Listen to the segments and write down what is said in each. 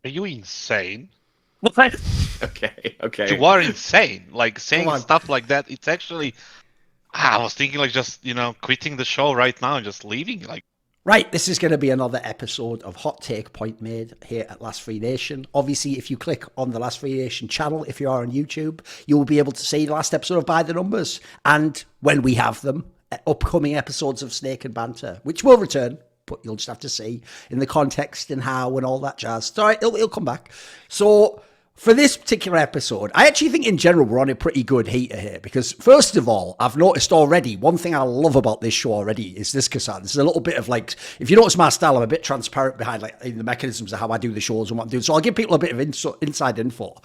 Are you insane? What? Okay. You are insane. Like saying on. stuff like that. It's actually. I was thinking like just quitting the show right now and just leaving. Like Right, this is going to be another episode of Hot Take Point Made here at Last Free Nation. Obviously, if you click on the Last Free Nation channel, if you are on YouTube, you will be able to see the last episode of By the Numbers. And when we have them, upcoming episodes of Snake and Banter, which will return, but you'll just have to see in the context and how and all that jazz. It's all right, it'll come back. So for this particular episode, I actually think in general we're on a pretty good heater here because, first of all, I've noticed already, one thing I love about this show already is this kassad. This is a little bit of like, if you notice my style, I'm a bit transparent behind like in the mechanisms of how I do the shows and what I'm doing. So I'll give people a bit of inside info.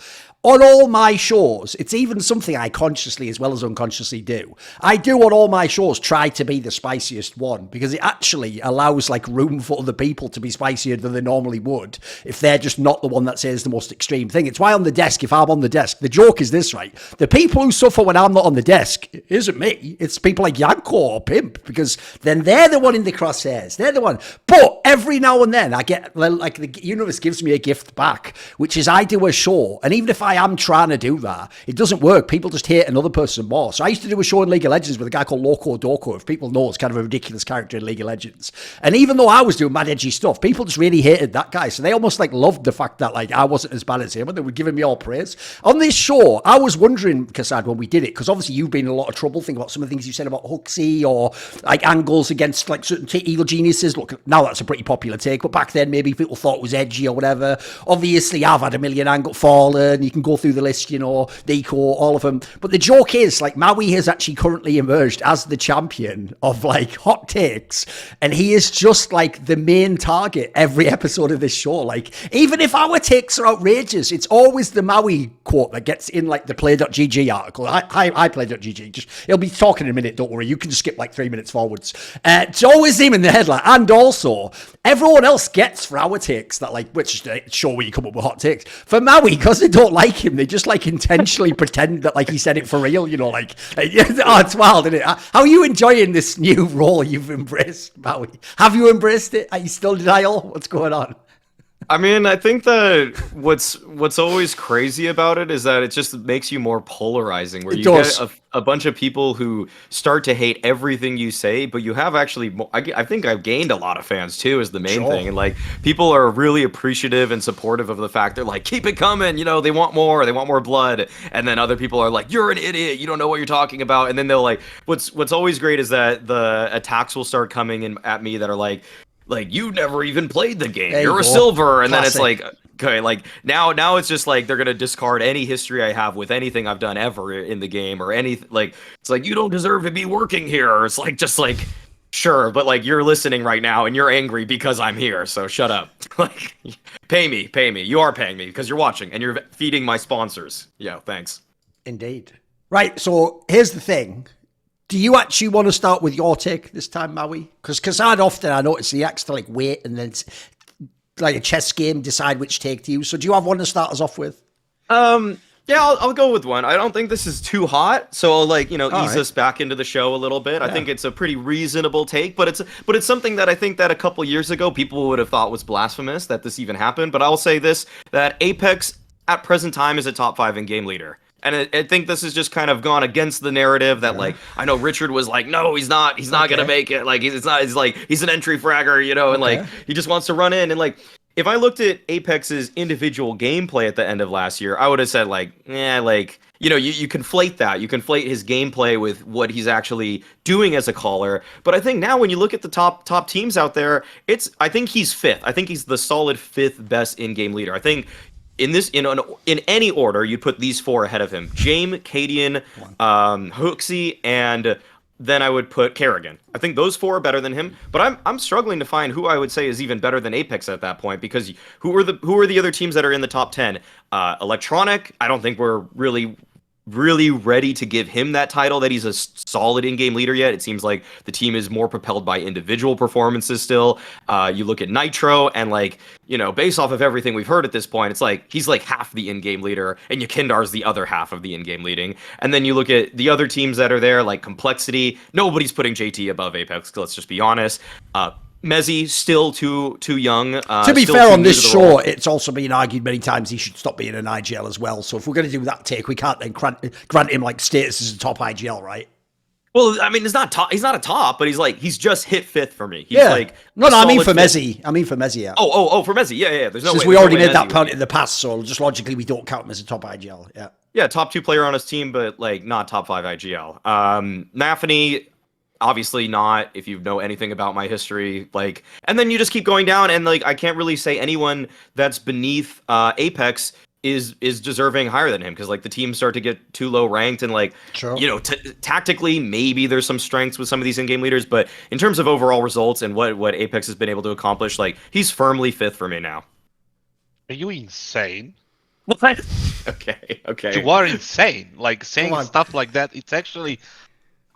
On all my shows, it's even something I consciously as well as unconsciously do. I do on all my shows try to be the spiciest one because it actually allows like room for other people to be spicier than they normally would if they're just not the one that says the most extreme thing. It's why on the desk, if I'm on the desk, the joke is this, right? The people who suffer when I'm not on the desk isn't me. It's people like Yanko or Pimp because then they're the one in the crosshairs. They're the one. But every now and then I get like the universe gives me a gift back, which is I do a show. And even if I am trying to do that, it doesn't work. People just hate another person more. So I used to do a show in League of Legends with a guy called Loco Doko. If people know, it's kind of a ridiculous character in League of Legends. And even though I was doing mad edgy stuff, people just really hated that guy. So they almost like loved the fact that like I wasn't as bad as him and they were giving me all praise. On this show, I was wondering, kassad, when we did it, because obviously you've been in a lot of trouble thinking about some of the things you said about Huxley or like angles against like certain evil geniuses. Look, now that's a pretty popular take, but back then maybe people thought it was edgy or whatever. Obviously, I've had a million angle Fallen. You can go through the list, Deco, all of them. But the joke is, like, Maui has actually currently emerged as the champion of like hot takes, and he is just like the main target every episode of this show. Like, even if our takes are outrageous, it's always the Maui quote that gets in like the play.gg article. I play.gg. Just he'll be talking in a minute, don't worry. You can just skip like 3 minutes forwards. It's always him in the headline. And also, everyone else gets for our takes that like, which show where you come up with hot takes. For Maui, because they don't like him, they just like intentionally pretend that like he said it for real, oh, it's wild, isn't it? How are you enjoying this new role you've embraced, Maui? Have you embraced it? Are you still in denial? What's going on? I mean, I think that what's always crazy about it is that it just makes you more polarizing, where you get a bunch of people who start to hate everything you say, but you have actually, I think I've gained a lot of fans too, is the main thing. And like, people are really appreciative and supportive of the fact they're like, keep it coming, they want more blood. And then other people are like, you're an idiot, you don't know what you're talking about. And then they'll like, what's always great is that the attacks will start coming in at me that are like, you never even played the game. You're a silver. And Classic. Then it's like, okay, like now it's just like they're gonna discard any history I have with anything I've done ever in the game or anything. Like, it's like, you don't deserve to be working here. Or it's like, just like, sure, but like, you're listening right now and you're angry because I'm here, so shut up. Like, pay me. You are paying me because you're watching and you're feeding my sponsors. Yeah, thanks. Indeed. Right, so here's the thing. Do you actually want to start with your take this time, Maui? Because kassad often, I notice, he acts to like wait and then it's like a chess game, decide which take to use. So do you have one to start us off with? Yeah, I'll go with one. I don't think this is too hot, so I'll like, ease us back into the show a little bit. Yeah. I think it's a pretty reasonable take, but it's something that I think that a couple years ago people would have thought was blasphemous that this even happened. But I'll say this, that Apex at present time is a top 5 in-game leader. And I think this has just kind of gone against the narrative that, like, I know Richard was like, no, he's not gonna make it. Like, he's an entry fragger, and like, he just wants to run in. And like, if I looked at Apex's individual gameplay at the end of last year, I would have said like, you conflate that. You conflate his gameplay with what he's actually doing as a caller. But I think now when you look at the top teams out there, I think he's 5th. I think he's the solid 5th best in-game leader. I think in any order, you'd put these 4 ahead of him: Jaime, Cadian, Huxley, and then I would put Kerrigan. I think those 4 are better than him, but I'm struggling to find who I would say is even better than Apex at that point, because who are the other teams that are in the top 10? Electronic, I don't think we're really ready to give him that title, that he's a solid in-game leader yet. It seems like the team is more propelled by individual performances still. You look at Nitro, and like, based off of everything we've heard at this point, it's like he's like half the in-game leader, and Yakindar's the other half of the in-game leading. And then you look at the other teams that are there, like Complexity. Nobody's putting JT above Apex, let's just be honest. Mezzi still too young. To be fair, on this show, it's also been argued many times he should stop being an IGL as well. So if we're going to do that take, we can't then grant him like status as a top IGL, right? Well, I mean, he's not a top, but he's just hit 5th for me. He's like no, I mean for Mezzi. Yeah. Oh, for Mezzi. Yeah. There's no way. We already made that point in the past, so just logically we don't count him as a top IGL. Yeah. Yeah, top 2 player on his team, but like not top 5 IGL. Nafany, obviously not. If you know anything about my history, like, and then you just keep going down, and like I can't really say anyone that's beneath Apex is deserving higher than him, because like the teams start to get too low ranked, and like tactically maybe there's some strengths with some of these in-game leaders, but in terms of overall results and what Apex has been able to accomplish, like he's firmly 5th for me now. Are you insane? What? Okay. You are insane. Like saying stuff like that. It's actually.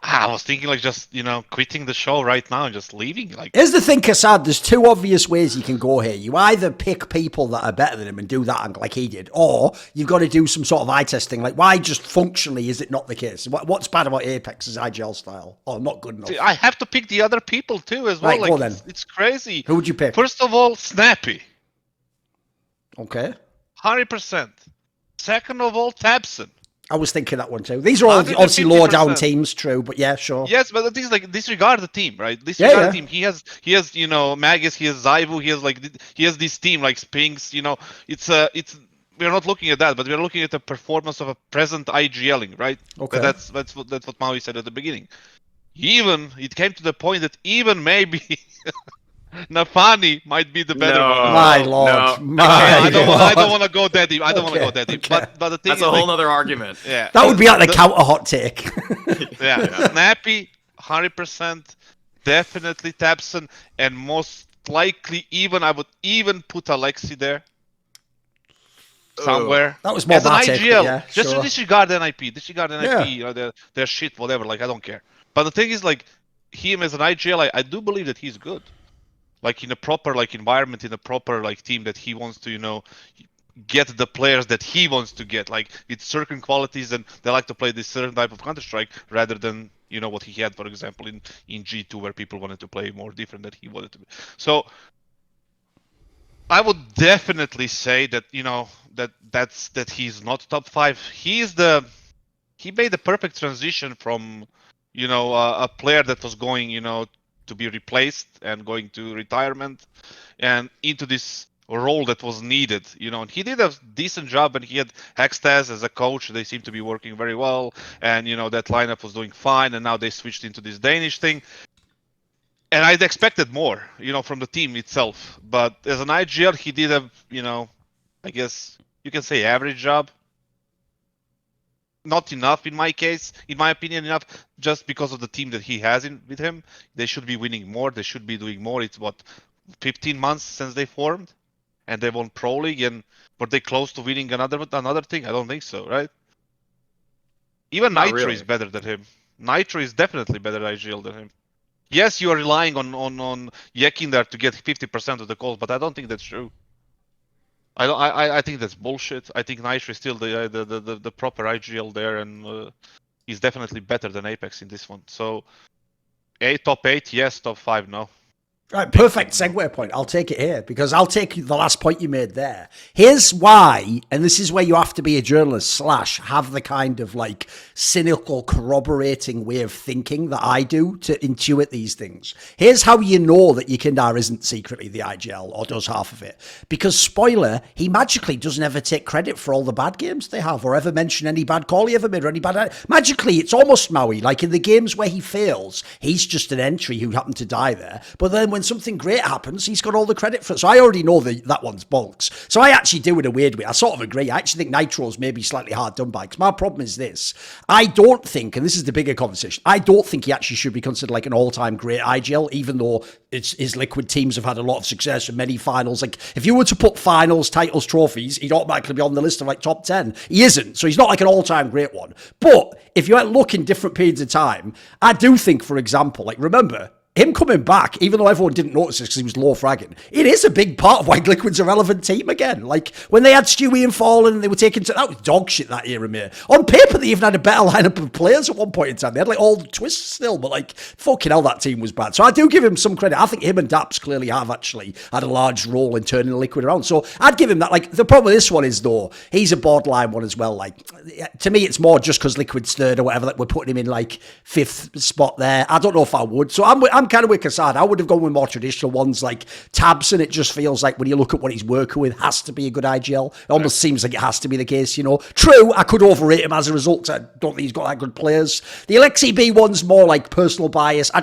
I was thinking like just, quitting the show right now and just leaving. Like, here's the thing, Kassad, there's 2 obvious ways you can go here. You either pick people that are better than him and do that like he did, or you've got to do some sort of eye testing. Like, why just functionally is it not the case? What's bad about Apex's IGL style? Or not good enough? I have to pick the other people too as well. Right, like, well then. It's crazy. Who would you pick? First of all, Snappy. Okay. 100%. Second of all, Tabson. I was thinking that one too. These are all obviously lower down teams, true, but yeah, sure. Yes, but the thing is, like, disregard the team, right? Disregard the team. He has Magus, he has Zaivu, he has this team like Spinks. We're not looking at that, but we're looking at the performance of a present IGLing, right? Okay. That's what Maui said at the beginning. It came to the point that even maybe Nafani might be the better one. My lord. I don't want to go that deep. But the thing that's a whole other argument. Yeah. That would be like the counter hot take. Yeah. Snappy, 100%, definitely Tabson, and most likely I would even put Aleksib there. Somewhere. That was more as an IGL. Yeah, just sure. disregard NIP. Their shit, whatever. Like, I don't care. But the thing is, like, him as an IGL, I do believe that he's good. Like, in a proper environment, in a proper team that he wants to, get the players that he wants to get. Like, with certain qualities, and they like to play this certain type of Counter-Strike rather than what he had, for example, in G2, where people wanted to play more different than he wanted to be. So I would definitely say that that he's not top 5. He made the perfect transition from a player that was going to be replaced and going to retirement and into this role that was needed, and he did a decent job, and he had Hextaz as a coach. They seem to be working very well, and that lineup was doing fine, and now they switched into this Danish thing. And I'd expected more, from the team itself. But as an IGL, he did a, I guess you can say average job. Not enough in my case, in my opinion, enough just because of the team that he has with him. They should be winning more. They should be doing more. It's 15 months since they formed, and they won Pro League, and were they close to winning another thing? I don't think so, right? Even Not Nitro really. is better than him. Nitro is definitely better IGL than him. Yes, you are relying on Aleksandar to get 50% of the calls, but I don't think that's true. I think that's bullshit. I think Nitro is still the proper IGL there, and he's definitely better than Apex in this one. So, top 8, yes. Top 5, no. Right, perfect segue point. I'll take it here, because I'll take the last point you made there. Here's why, and this is where you have to be a journalist / have the kind of cynical corroborating way of thinking that I do to intuit these things. Here's how you know that Aleksandar isn't secretly the IGL or does half of it. Because, spoiler, he magically doesn't ever take credit for all the bad games they have or ever mention any bad call he ever made or any bad... Magically, it's almost Maui. Like in the games where he fails, he's just an entry who happened to die there. But then when something great happens, he's got all the credit for it. So I already know that one's bollocks. So I actually do in a weird way. I sort of agree. I actually think Nitro's maybe slightly hard done by, because my problem is this. I don't think, and this is the bigger conversation, I don't think he actually should be considered like an all-time great IGL, even though his liquid teams have had a lot of success and many finals. Like, if you were to put finals, titles, trophies, he'd automatically be on the list of top 10. He isn't, so he's not like an all-time great one. But if you look in different periods of time, I do think, for example, remember, him coming back, even though everyone didn't notice this because he was low fragging, it is a big part of why Liquid's a relevant team again. Like, when they had Stewie and Fallen and they were taking that was dog shit that era, mate. On paper, they even had a better lineup of players at one point in time. They had, like, all the twists still, but, like, fucking hell, that team was bad. So I do give him some credit. I think him and Daps clearly have actually had a large role in turning the Liquid around. So I'd give him that. Like, the problem with this one is, though, he's a borderline one as well. Like, to me, it's more just because Liquid's third or whatever that we're putting him in, like, 5th spot there. I don't know if I would. So I'm kind of with kassad. I would have gone with more traditional ones like Tabson. It just feels like when you look at what he's working with, has to be a good IGL. It almost seems like it has to be the case, you know. True, I could overrate him as a result. I don't think he's got that good players. The Aleksib one's more like personal bias. I'm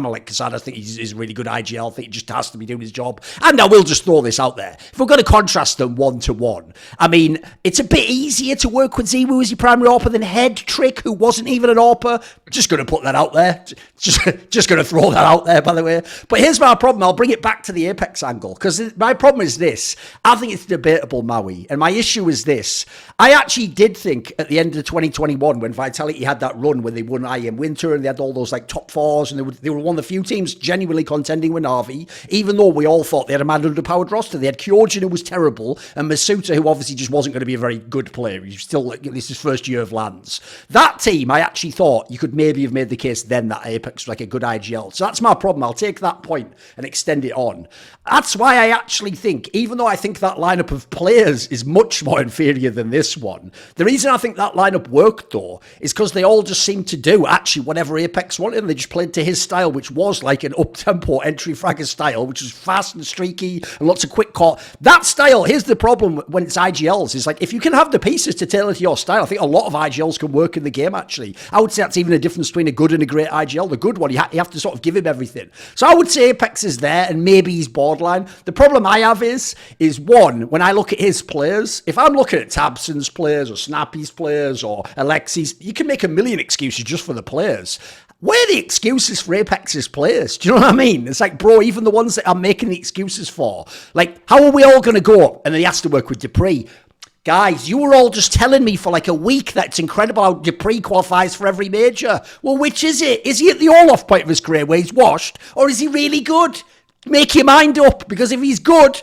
like kassad. I think he's a really good IGL. I think he just has to be doing his job. And I will just throw this out there. If we're going to contrast them 1-to-1, I mean, it's a bit easier to work with Ziwu as your primary AWPer than Head Trick, who wasn't even an AWPer. Just going to put that out there. Just going to throw that out there, by the way. But here's my problem. I'll bring it back to the Apex angle, because my problem is this. I think it's debatable, Maui. And my issue is this. I actually did think at the end of 2021, when Vitality had that run where they won IM Winter and they had all those like top fours, and they were one of the few teams genuinely contending with Na'Vi, even though we all thought they had a mad underpowered roster. They had Kyojin, who was terrible, and Masuta, who obviously just wasn't going to be a very good player. He's still, like, this is his first year of lands. That team, I actually thought you could maybe have made the case then that Apex was like a good IGL. So that's my problem. I'll take that point and extend it on. That's why I actually think, even though I think that lineup of players is much more inferior than this one, the reason I think that lineup worked, though, is because they all just seemed to do actually whatever Apex wanted, and they just played to his style, which was like an up-tempo entry fragger style, which was fast and streaky and lots of quick caught. That style, here's the problem when it's IGLs, is like, if you can have the pieces to tailor to your style, I think a lot of IGLs can work in the game, actually. I would say that's even a difference between a good and a great IGL. The good one, you have to sort of give him everything. So I would say Apex is there, and maybe he's borderline. The problem I have is one, when I look at his players, if I'm looking at Tabson's players or Snappy's players or Alexis, you can make a million excuses just for the players. Where are the excuses for Apex's players? Do you know what I mean? It's like, bro, even the ones that I'm making the excuses for, like, how are we all going to go up? And then he has to work with Dupree. Guys, you were all just telling me for like a week that it's incredible how Dupree qualifies for every major. Well, which is it? Is he at the all-off point of his career where he's washed? Or is he really good? Make your mind up, because if he's good,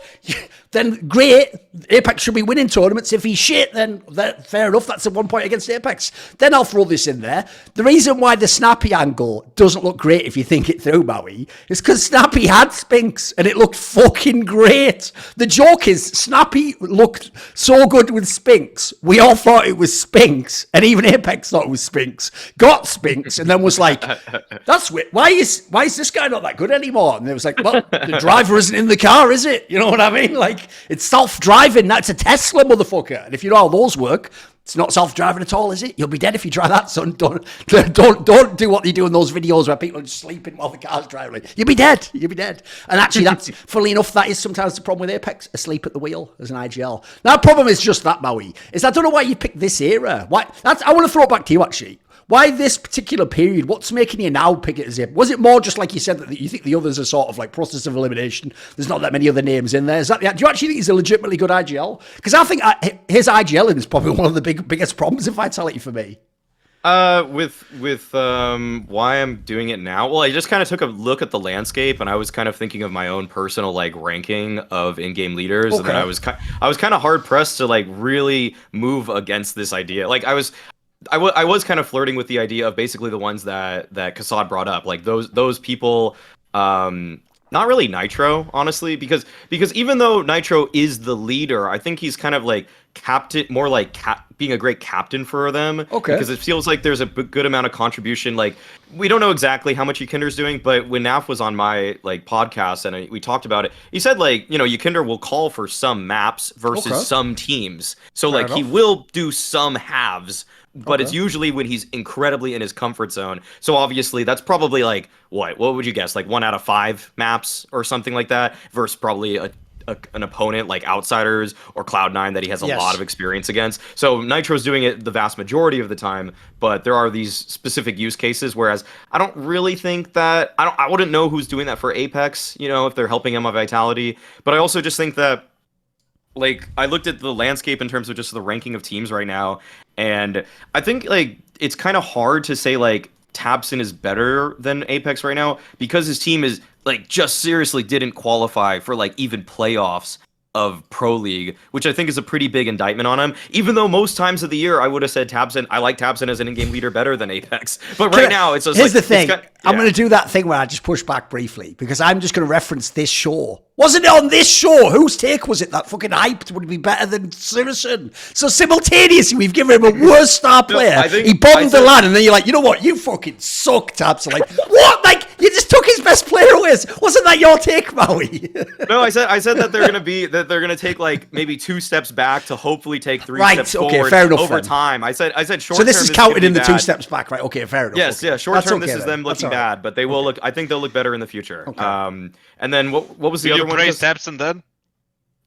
then great. Apex should be winning tournaments. If he's shit, then fair enough. That's a 1 point against Apex. Then I'll throw this in there. The reason why the Snappy angle doesn't look great if you think it through, Maui, is because Snappy had Spinks and it looked fucking great. The joke is Snappy looked so good with Spinks. We all thought it was Spinks, and even Apex thought it was Spinks. Got Spinks, and then was like, "That's weird. Why is this guy not that good anymore?" And it was like, "Well, the driver isn't in the car, is it? You know what I mean? Like, it's self-driving. That's a Tesla, motherfucker. And if you know how those work, it's not self-driving at all, is it? You'll be dead if you try that, son. Don't do what you do in those videos where people are just sleeping while the car's driving. You'll be dead. You'll be dead. And actually, that's, funnily enough, that is sometimes the problem with Apex, asleep at the wheel as an IGL. Now, the problem is just that, Maui, is I don't know why you picked this era. Why? I want to throw it back to you, actually. Why this particular period? What's making you now pick it as it? Was it more just like you said that you think the others are sort of like process of elimination? There's not that many other names in there. Is that do you actually think he's a legitimately good IGL? Because I think his IGL is probably one of the biggest problems of Vitality for me. With why I'm doing it now, well, I just kind of took a look at the landscape, and I was kind of thinking of my own personal like ranking of in-game leaders, and then I was kind of hard pressed to like really move against this idea. Like I was kind of flirting with the idea of basically the ones that kassad brought up, like those people, not really Nitro, honestly, because even though Nitro is the leader, I think he's kind of like captain, more like being a great captain for them. Okay. Because it feels like there's a good amount of contribution. Like, we don't know exactly how much Yukinder's doing, but when Naf was on my like podcast and we talked about it, he said like, you know, Yukinder will call for some maps versus some teams. So fair like enough. He will do some halves, but it's usually when he's incredibly in his comfort zone. So obviously that's probably like, what would you guess? Like 1 out of 5 maps or something like that versus probably an opponent like Outsiders or Cloud9 that he has a lot of experience against. So Nitro's doing it the vast majority of the time, but there are these specific use cases, whereas I don't really think that, I wouldn't know who's doing that for Apex, you know, if they're helping him on Vitality. But I also just think that, like, I looked at the landscape in terms of just the ranking of teams right now, and I think, like, it's kind of hard to say, like, tabseN is better than Apex right now because his team is like just seriously didn't qualify for like even playoffs of Pro League, which I think is a pretty big indictment on him. Even though most times of the year I would have said tabseN, I like tabseN as an in-game leader better than Apex. But right now it's just here's like, the thing. I'm going to do that thing where I just push back briefly because I'm just going to reference this show. Wasn't it on this show? Whose take was it that fucking hyped would be better than Citizen? So simultaneously, we've given him a worse star player. He bombed the LAN, and then you're like, you know what? You fucking suck, tabseN. Like, what? Like, you just took his best player away. Wasn't that your take, Maui? No, I said that they're gonna take like maybe 2 steps back to hopefully take 3 steps forward fair enough, over then. time. I said short term. So this is counted in the 2 steps back, right? Okay, fair enough. Yes, okay. yeah. Short term, this is them That's looking bad, but they will look. I think they'll look better in the future. Okay. And then what was the other one? praise tabseN then?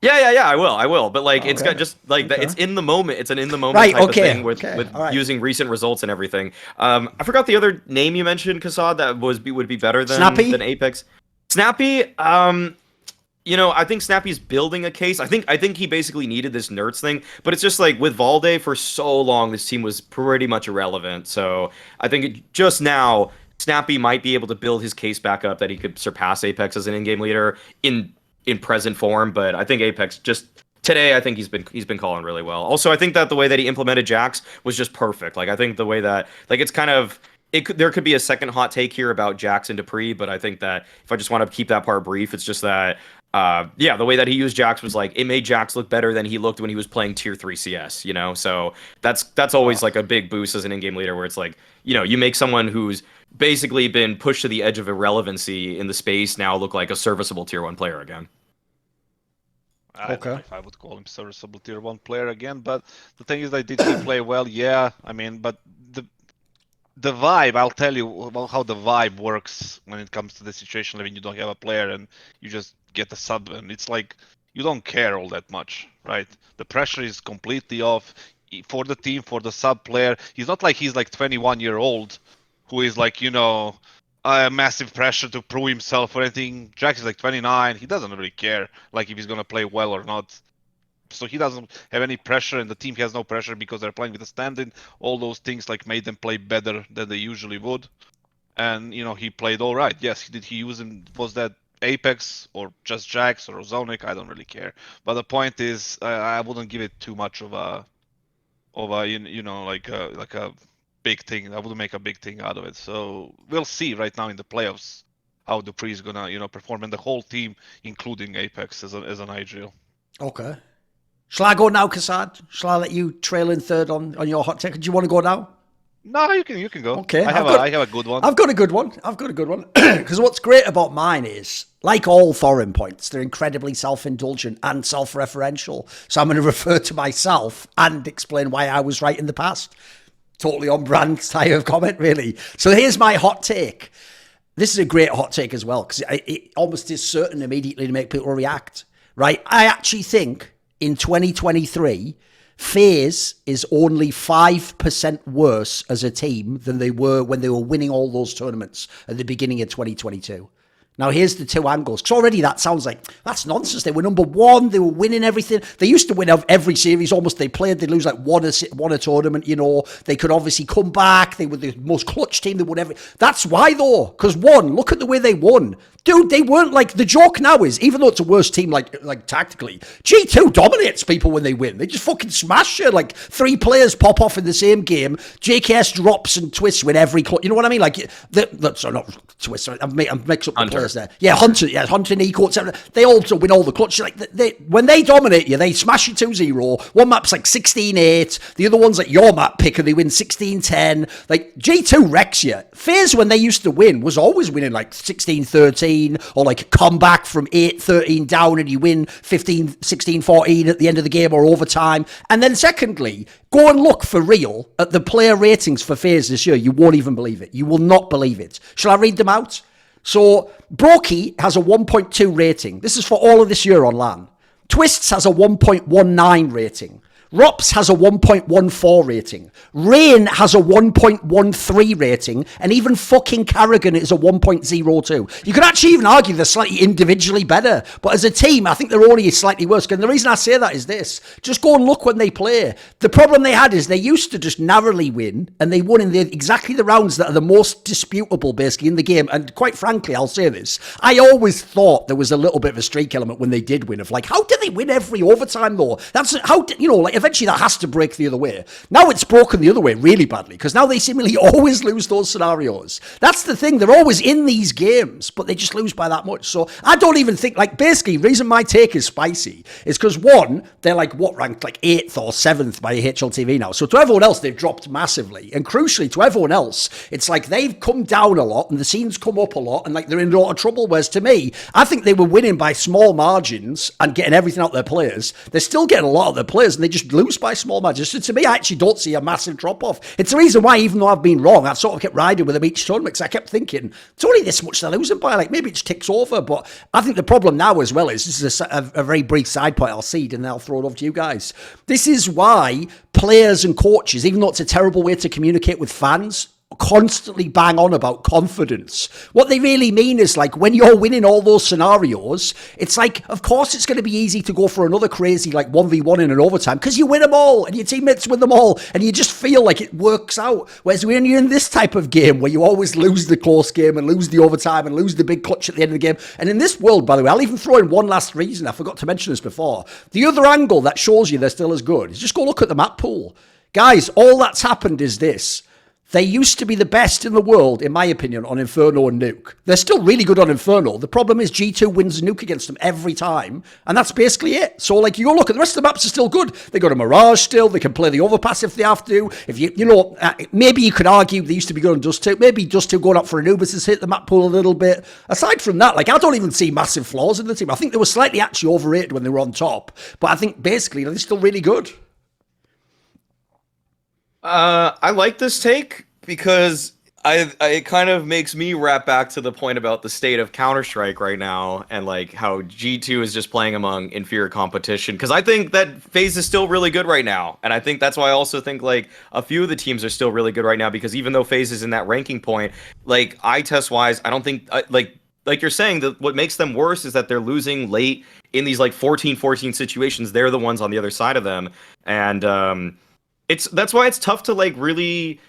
Yeah. I will. But like, it's got just like that. It's in the moment. It's an in the moment type of thing with using recent results and everything. I forgot the other name you mentioned, kassad, that would be better than Apex. Snappy. You know, I think Snappy's building a case. I think he basically needed this nerds thing, but it's just like with Valde for so long, this team was pretty much irrelevant. So I think just now, Snappy might be able to build his case back up that he could surpass Apex as an in-game leader in present form. But I think Apex just today, I think he's been calling really well. Also, I think that the way that he implemented Jax was just perfect. Like I think the way that it's kind of. There could be a second hot take here about Jax and Dupree, but I think that if I just want to keep that part brief, it's just that, the way that he used Jax was like, it made Jax look better than he looked when he was playing tier 3 CS, you know? So that's always like a big boost as an in-game leader where it's like, you know, you make someone who's basically been pushed to the edge of irrelevancy in the space now look like a serviceable tier 1 player again. I don't know if I would call him serviceable tier 1 player again, but the thing is, did he play well? Yeah, I mean, but the vibe, I'll tell you how the vibe works when it comes to the situation when you don't have a player and you just get a sub, and it's like you don't care all that much, right? The pressure is completely off for the team, for the sub player. He's not like he's like 21-year-old who is like, you know, massive pressure to prove himself or anything. Jax is like 29. He doesn't really care like if he's gonna play well or not. So he doesn't have any pressure, and the team has no pressure because they're playing with a stand-in. All those things like made them play better than they usually would. And, you know, he played all right. Yes, did he use him? Was that Apex or just Jax or Ozonic? I don't really care. But the point is, I wouldn't give it too much of a you know, like a big thing. I wouldn't make a big thing out of it. So we'll see right now in the playoffs how Dupree is gonna, you know, perform, and the whole team, including Apex as an IGL. Okay. Shall I go now, kassad? Shall I let you trail in third on your hot take? Do you want to go now? No, you can go. Okay. I have a good one. I've got a good one. Because what's great about mine is, like all Thorin points, they're incredibly self-indulgent and self-referential. So I'm going to refer to myself and explain why I was right in the past. Totally on brand type of comment, really. So here's my hot take. This is a great hot take as well, because it almost is certain immediately to make people react, right? I actually think in 2023, FaZe is only 5% worse as a team than they were when they were winning all those tournaments at the beginning of 2022. Now, here's the two angles. Because already that sounds like, that's nonsense. They were number one. They were winning everything. They used to win every series almost. They lose like one a tournament, you know. They could obviously come back. They were the most clutch team. They won every. That's why, though. Because one, look at the way they won. Dude, they weren't like, the joke now is, even though it's a worse team, like tactically, G2 dominates people when they win. They just fucking smash you. Like 3 players pop off in the same game. JKS drops and twists win every clutch. You know what I mean? Like, sorry, not twists. I'm mixed up the players there. Yeah, Hunter, Nico, etc. They also win all the clutch. Like, when they dominate you, they smash you 2-0. One map's like 16-8. The other one's like your map pick, and they win 16-10. Like, G2 wrecks you. FaZe, when they used to win, was always winning like 16-13. Or like a comeback from 8-13 down and you win 15-16-14 at the end of the game or overtime. And then secondly, go and look for real at the player ratings for FaZe this year. You won't even believe it. You will not believe it. Shall I read them out? So Brokey has a 1.2 rating. This is for all of this year on LAN. Twists has a 1.19 rating. Rops has a 1.14 rating. Rain has a 1.13 rating. And even fucking Carrigan is a 1.02. You could actually even argue they're slightly individually better. But as a team, I think they're only slightly worse. And the reason I say that is this. Just go and look when they play. The problem they had is they used to just narrowly win. And they won in exactly the rounds that are the most disputable, basically, in the game. And quite frankly, I'll say this. I always thought there was a little bit of a streak element when they did win. Of like, how did they win every overtime, though? That's how, like, eventually that has to break the other way. Now it's broken the other way really badly because now they seemingly always lose those scenarios. That's the thing. They're always in these games, but they just lose by that much. So I don't even think, like, basically, reason my take is spicy is because, one, they're like, what, ranked like 8th or 7th by HLTV now. So to everyone else, they've dropped massively. And crucially, to everyone else, it's like they've come down a lot and the scene's come up a lot and like they're in a lot of trouble. Whereas to me, I think they were winning by small margins and getting everything out of their players. They're still getting a lot of their players and they just lose by small margins. So to me, I actually don't see a massive drop off. It's the reason why, even though I've been wrong, I've sort of kept riding with them each tournament because I kept thinking it's only this much they're losing by. Like maybe it just ticks over. But I think the problem now as well is this is a very brief side point I'll cede and then I'll throw it over to you guys. This is why players and coaches, even though it's a terrible way to communicate with fans, constantly bang on about confidence. What they really mean is like when you're winning all those scenarios, it's like, of course it's going to be easy to go for another crazy like 1v1 in an overtime because you win them all and your teammates win them all and you just feel like it works out. Whereas when you're in this type of game where you always lose the close game and lose the overtime and lose the big clutch at the end of the game. And in this world, by the way, I'll even throw in one last reason. I forgot to mention this before. The other angle that shows you they're still as good is just go look at the map pool. Guys, all that's happened is this. They used to be the best in the world, in my opinion, on Inferno and Nuke. They're still really good on Inferno. The problem is G2 wins Nuke against them every time, and that's basically it. So, like, you go look at the rest of the maps are still good. They got a Mirage still. They can play the overpass if they have to. If maybe you could argue they used to be good on Dust 2. Maybe Dust 2 going up for Anubis has hit the map pool a little bit. Aside from that, like, I don't even see massive flaws in the team. I think they were slightly actually overrated when they were on top, but I think basically they're still really good. I like this take because it kind of makes me wrap back to the point about the state of Counter-Strike right now and like how G2 is just playing among inferior competition. Because I think that FaZe is still really good right now. And I think that's why I also think like a few of the teams are still really good right now because even though FaZe is in that ranking point, like eye test wise, I don't think like you're saying that what makes them worse is that they're losing late in these like 14-14 situations. They're the ones on the other side of them. And that's why it's tough to like really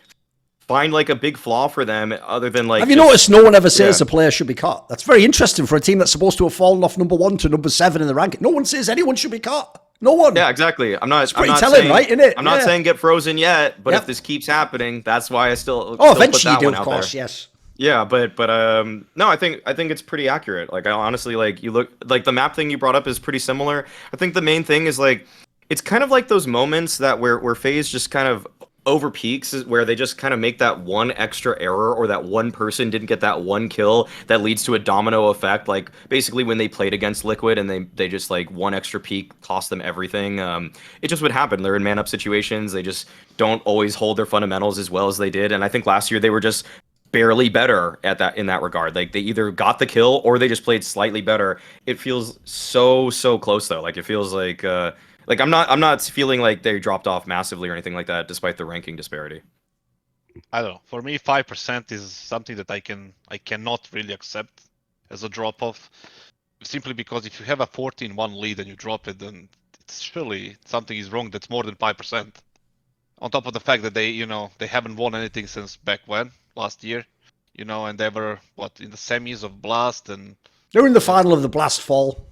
find like a big flaw for them other than like... Have you noticed no one ever says a player should be cut? That's very interesting for a team that's supposed to have fallen off number 1 to number 7 in the ranking. No one says anyone should be cut. No one. Yeah, exactly. It's pretty telling, right? Isn't it? I'm not saying get frozen yet, but if this keeps happening, that's why I still eventually you do, of course, yes. Yeah, but no, I think it's pretty accurate. Like I honestly like you look like the map thing you brought up is pretty similar. I think the main thing is like it's kind of like those moments that where FaZe just kind of over peaks, where they just kind of make that one extra error or that one person didn't get that one kill that leads to a domino effect. Like basically when they played against Liquid and they just like one extra peak cost them everything. It just would happen. They're in man up situations. They just don't always hold their fundamentals as well as they did. And I think last year they were just barely better at that in that regard. Like they either got the kill or they just played slightly better. It feels so close though. Like it feels like I'm not feeling like they dropped off massively or anything like that, despite the ranking disparity. I don't know. For me, 5% is something that I cannot really accept as a drop off, simply because if you have a 14-1 lead and you drop it, then it's surely something is wrong. That's more than 5%. On top of the fact that they haven't won anything since back when last year, and they were in the semis of Blast and they're in the final of the Blast Fall.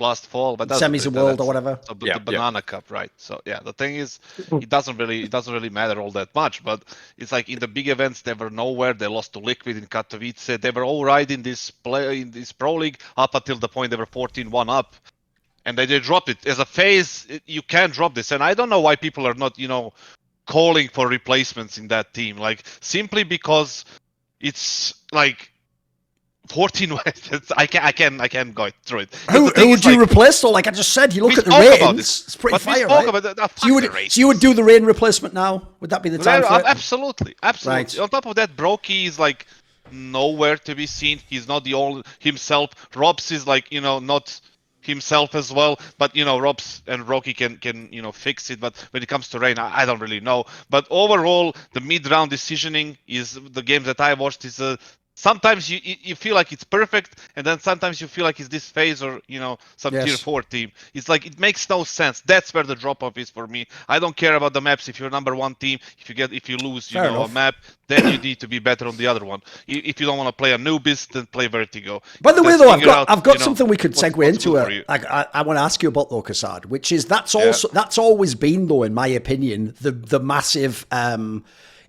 But semis of World or whatever. So the Banana Cup, right? So yeah, the thing is, it doesn't really matter all that much. But it's like in the big events, they were nowhere. They lost to Liquid in Katowice. They were all right in this Pro League up until the point they were 14-1 up, and they dropped it. As a FaZe, you can't drop this, and I don't know why people are not calling for replacements in that team. Like simply because it's like 14. I can't go through it. Who would you replace though? Like I just said, you look at the ratings. It's pretty fire, right? So you would do the Rain replacement now? Would that be the time for it? Absolutely. Right. On top of that, Brokey is like nowhere to be seen. He's not the only himself. Robs is like not. himself as well. But Robs and Rocky can fix it. But when it comes to Rain, I don't really know. But overall, the mid-round decisioning is the games that I watched is sometimes you feel like it's perfect, and then sometimes you feel like it's this FaZe or some tier 4 team. It's like it makes no sense. That's where the drop off is for me. I don't care about the maps. If you're number 1 team, if you lose a map, then you need to be better on the other one. If you don't want to play Anubis, then play Vertigo. By the way, though, I've got something we could segue into. I want to ask you about though, kassad, which is that's always been though, in my opinion, the massive.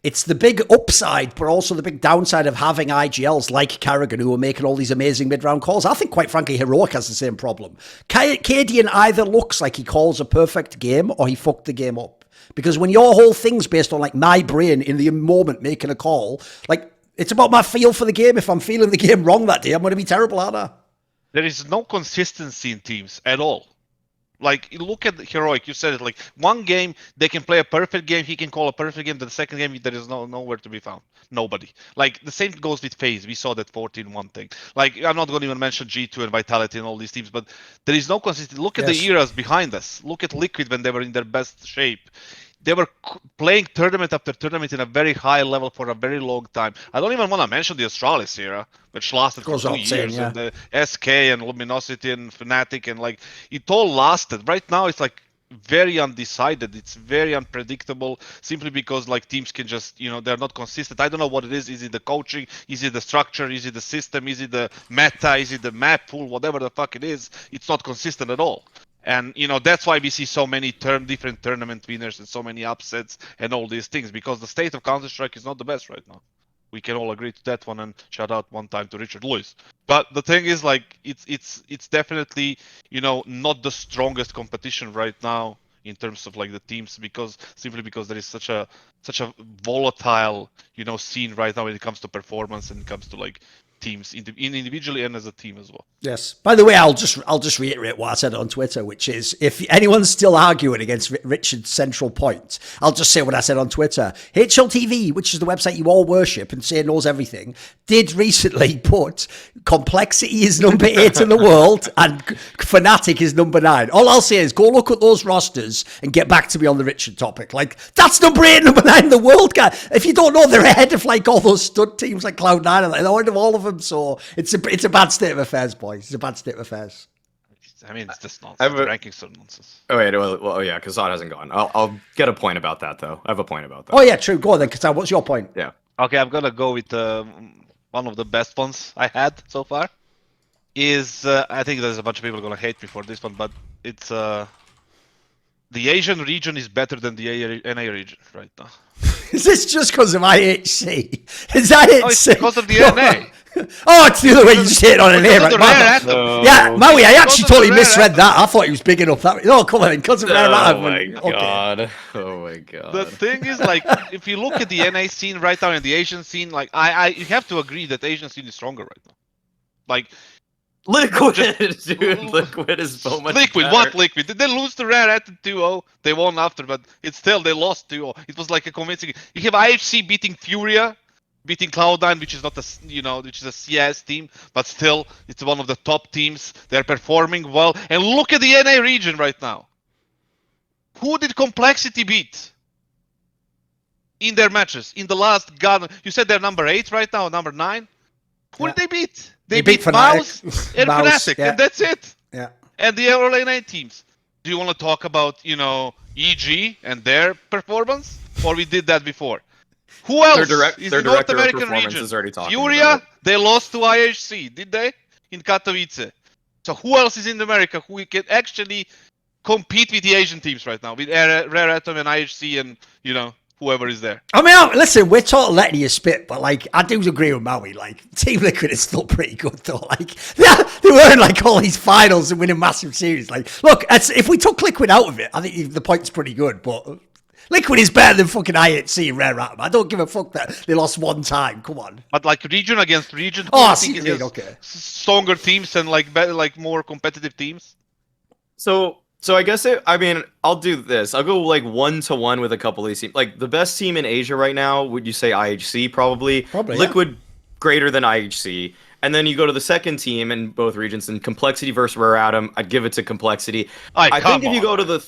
It's the big upside, but also the big downside of having IGLs like Karrigan, who are making all these amazing mid-round calls. I think, quite frankly, Heroic has the same problem. Cadian either looks like he calls a perfect game or he fucked the game up. Because when your whole thing's based on, like, my brain in the moment making a call, like, it's about my feel for the game. If I'm feeling the game wrong that day, I'm going to be terrible, aren't I? There is no consistency in teams at all. Like, look at Heroic, you said it, like, one game, they can play a perfect game, he can call a perfect game, the second game, there is nowhere to be found. Nobody. Like, the same goes with FaZe, we saw that 14-1 thing. Like, I'm not going to even mention G2 and Vitality and all these teams, but there is no consistency. Look at the eras behind us. Look at Liquid when they were in their best shape. They were playing tournament after tournament in a very high level for a very long time. I don't even want to mention the Astralis era, which lasted for 2 years, and the SK and Luminosity and Fnatic, and like it all lasted. Right now, it's like very undecided. It's very unpredictable, simply because like teams can just they're not consistent. I don't know what it is. Is it the coaching? Is it the structure? Is it the system? Is it the meta? Is it the map pool? Whatever the fuck it is, it's not consistent at all. And that's why we see so many different tournament winners and so many upsets and all these things, because the state of Counter-Strike is not the best right now. We can all agree to that one, and shout out one time to Richard Lewis. But the thing is, like, it's definitely not the strongest competition right now in terms of like the teams, simply because there is such a volatile scene right now when it comes to performance and it comes to like teams individually and as a team as well. Yes. By the way, I'll just reiterate what I said on Twitter, which is if anyone's still arguing against Richard's central point, I'll just say what I said on Twitter. HLTV, which is the website you all worship and say knows everything, did recently put complexity is number 8 in the world and Fnatic is number 9. All I'll say is go look at those rosters and get back to me on the Richard topic. Like, that's number 8, number 9 in the world, guy. If you don't know, they're ahead of like all those stud teams like Cloud9 and they're ahead of all of them. So it's a bad state of affairs, boys. It's a bad state of affairs. I mean, it's just nonsense. The rankings are nonsense. Oh wait, well, yeah, kassad hasn't gone. I'll get a point about that though. I have a point about that. Oh yeah, true. Go on then, kassad. What's your point? Yeah. Okay, I'm gonna go with one of the best ones I had so far. I think there's a bunch of people gonna hate me for this one, but it's the Asian region is better than the NA region right now. Is this just because of IHC? Is that it? Oh, it's because of the NA. Oh, it's the other way. You just hit it on an air. Right? Yeah, Maui, I actually totally misread that. I thought he was bigging up that. No, come on, because of rare atom. Oh my god. Oh my god. The thing is, like, if you look at the NA scene right now and the Asian scene, like, you have to agree that the Asian scene is stronger right now. Like, Liquid, dude. Liquid is so much Liquid, better. what Liquid? Did they lose to Rare at 2-0? They won after, but it's still, they lost 2-0. It was like a convincing... You have IHC beating Furia, beating Cloud9, which is not a, which is a CS team, but still, it's one of the top teams. They're performing well. And look at the NA region right now. Who did Complexity beat in their matches? In the last God, you said they're number 8 right now, number 9? Who did they beat? They beat Maus and Fnatic, and that's it. Yeah. And the early 9 teams. Do you want to talk about, EG and their performance? Or we did that before? Who else is the North American region? Furia, they lost to IHC, did they? In Katowice. So who else is in America who can actually compete with the Asian teams right now? With Rare Atom and IHC and, whoever is there. I mean, listen, we're totally letting you spit, but like, I do agree with Maui. Like, Team Liquid is still pretty good, though. Like, they were in like all these finals and winning massive series. Like, look, if we took Liquid out of it, I think the point's pretty good. But Liquid is better than fucking IHC and Rare Atom. I don't give a fuck that they lost one time. Come on. But like region against region, oh, I see. Okay. Stronger teams and like better, like more competitive teams. So I guess I'll do this. I'll go like 1-to-1 with a couple of these teams. Like the best team in Asia right now, would you say IHC probably? Probably. Liquid greater than IHC. And then you go to the second team in both regions, and Complexity versus Rare Atom, I'd give it to Complexity. I think if you go to the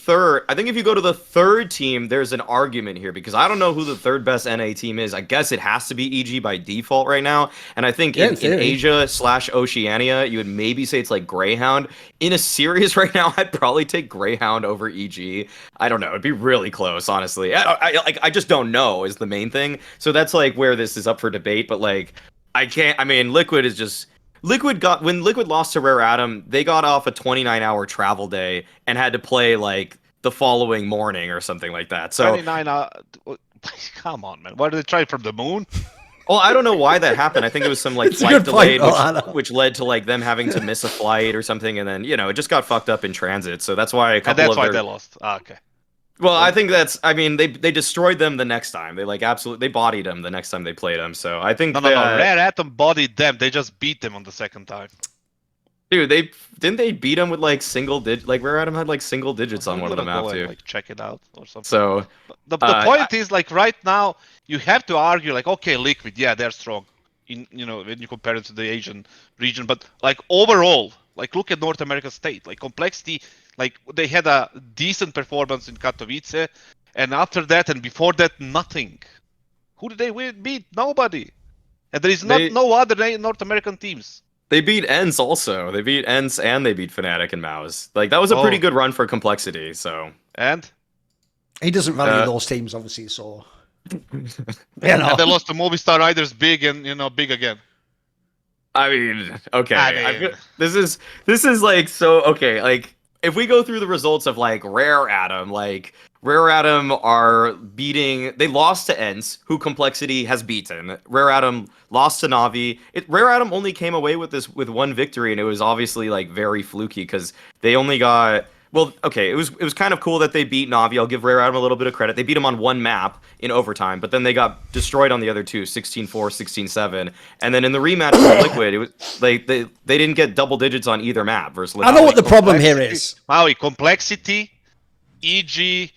third team, there's an argument here because I don't know who the third best NA team is. I guess it has to be EG by default right now. And I think in Asia/Oceania, you would maybe say it's like Greyhound. In a series right now, I'd probably take Greyhound over EG. I don't know. It'd be really close, honestly. I just don't know is the main thing. So that's like where this is up for debate. But like, Liquid is just... When Liquid lost to Rare Atom, they got off a 29-hour travel day and had to play like the following morning or something like that. So 29 come on, man. Why did they try from the moon? Well, I don't know why that happened. I think it was some like flight delay, which led to like them having to miss a flight or something, and then it just got fucked up in transit. So that's why they lost. Okay. Well, I think they destroyed them the next time. They they bodied them the next time they played them. So I think no. Rare Atom bodied them. They just beat them on the second time. Dude, they beat them with like single digit. Like Rare Atom had like single digits on one of the map too. Like check it out or something. So the point is like right now you have to argue like okay, Liquid, yeah, they're strong in when you compare it to the Asian region, but like overall, like look at North America State, like Complexity. Like, they had a decent performance in Katowice, and after that and before that, nothing. Who did they beat? Nobody. And there is no other North American teams. They beat ENCE also. They beat ENCE and they beat Fnatic and Maus. Like, that was a pretty good run for Complexity, so... And? He doesn't value those teams, obviously, so... And they lost to Movistar Riders big and, big again. I mean, okay. This is like, so, okay, like... If we go through the results of like Rare Atom are beating. They lost to ENCE, who Complexity has beaten. Rare Atom lost to Navi. Rare Atom only came away with one victory, and it was obviously like very fluky because they only got. Well, okay, it was kind of cool that they beat Navi. I'll give Rare Atom a little bit of credit. They beat him on one map in overtime, but then they got destroyed on the other two, 16-4, 16-7. And then in the rematch with Liquid, it was like they didn't get double digits on either map versus Liquid. I know what the problem here is. Maui, Complexity, EG,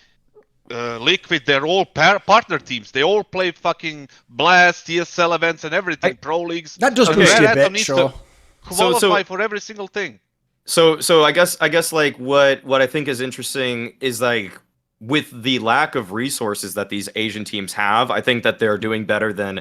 Liquid, they're all partner teams. They all play fucking Blast, ESL events and everything, Pro Leagues. That does boost you a bit, sure. Qualify for every single thing. So I guess like what I think is interesting is like with the lack of resources that these Asian teams have, I think that they're doing better than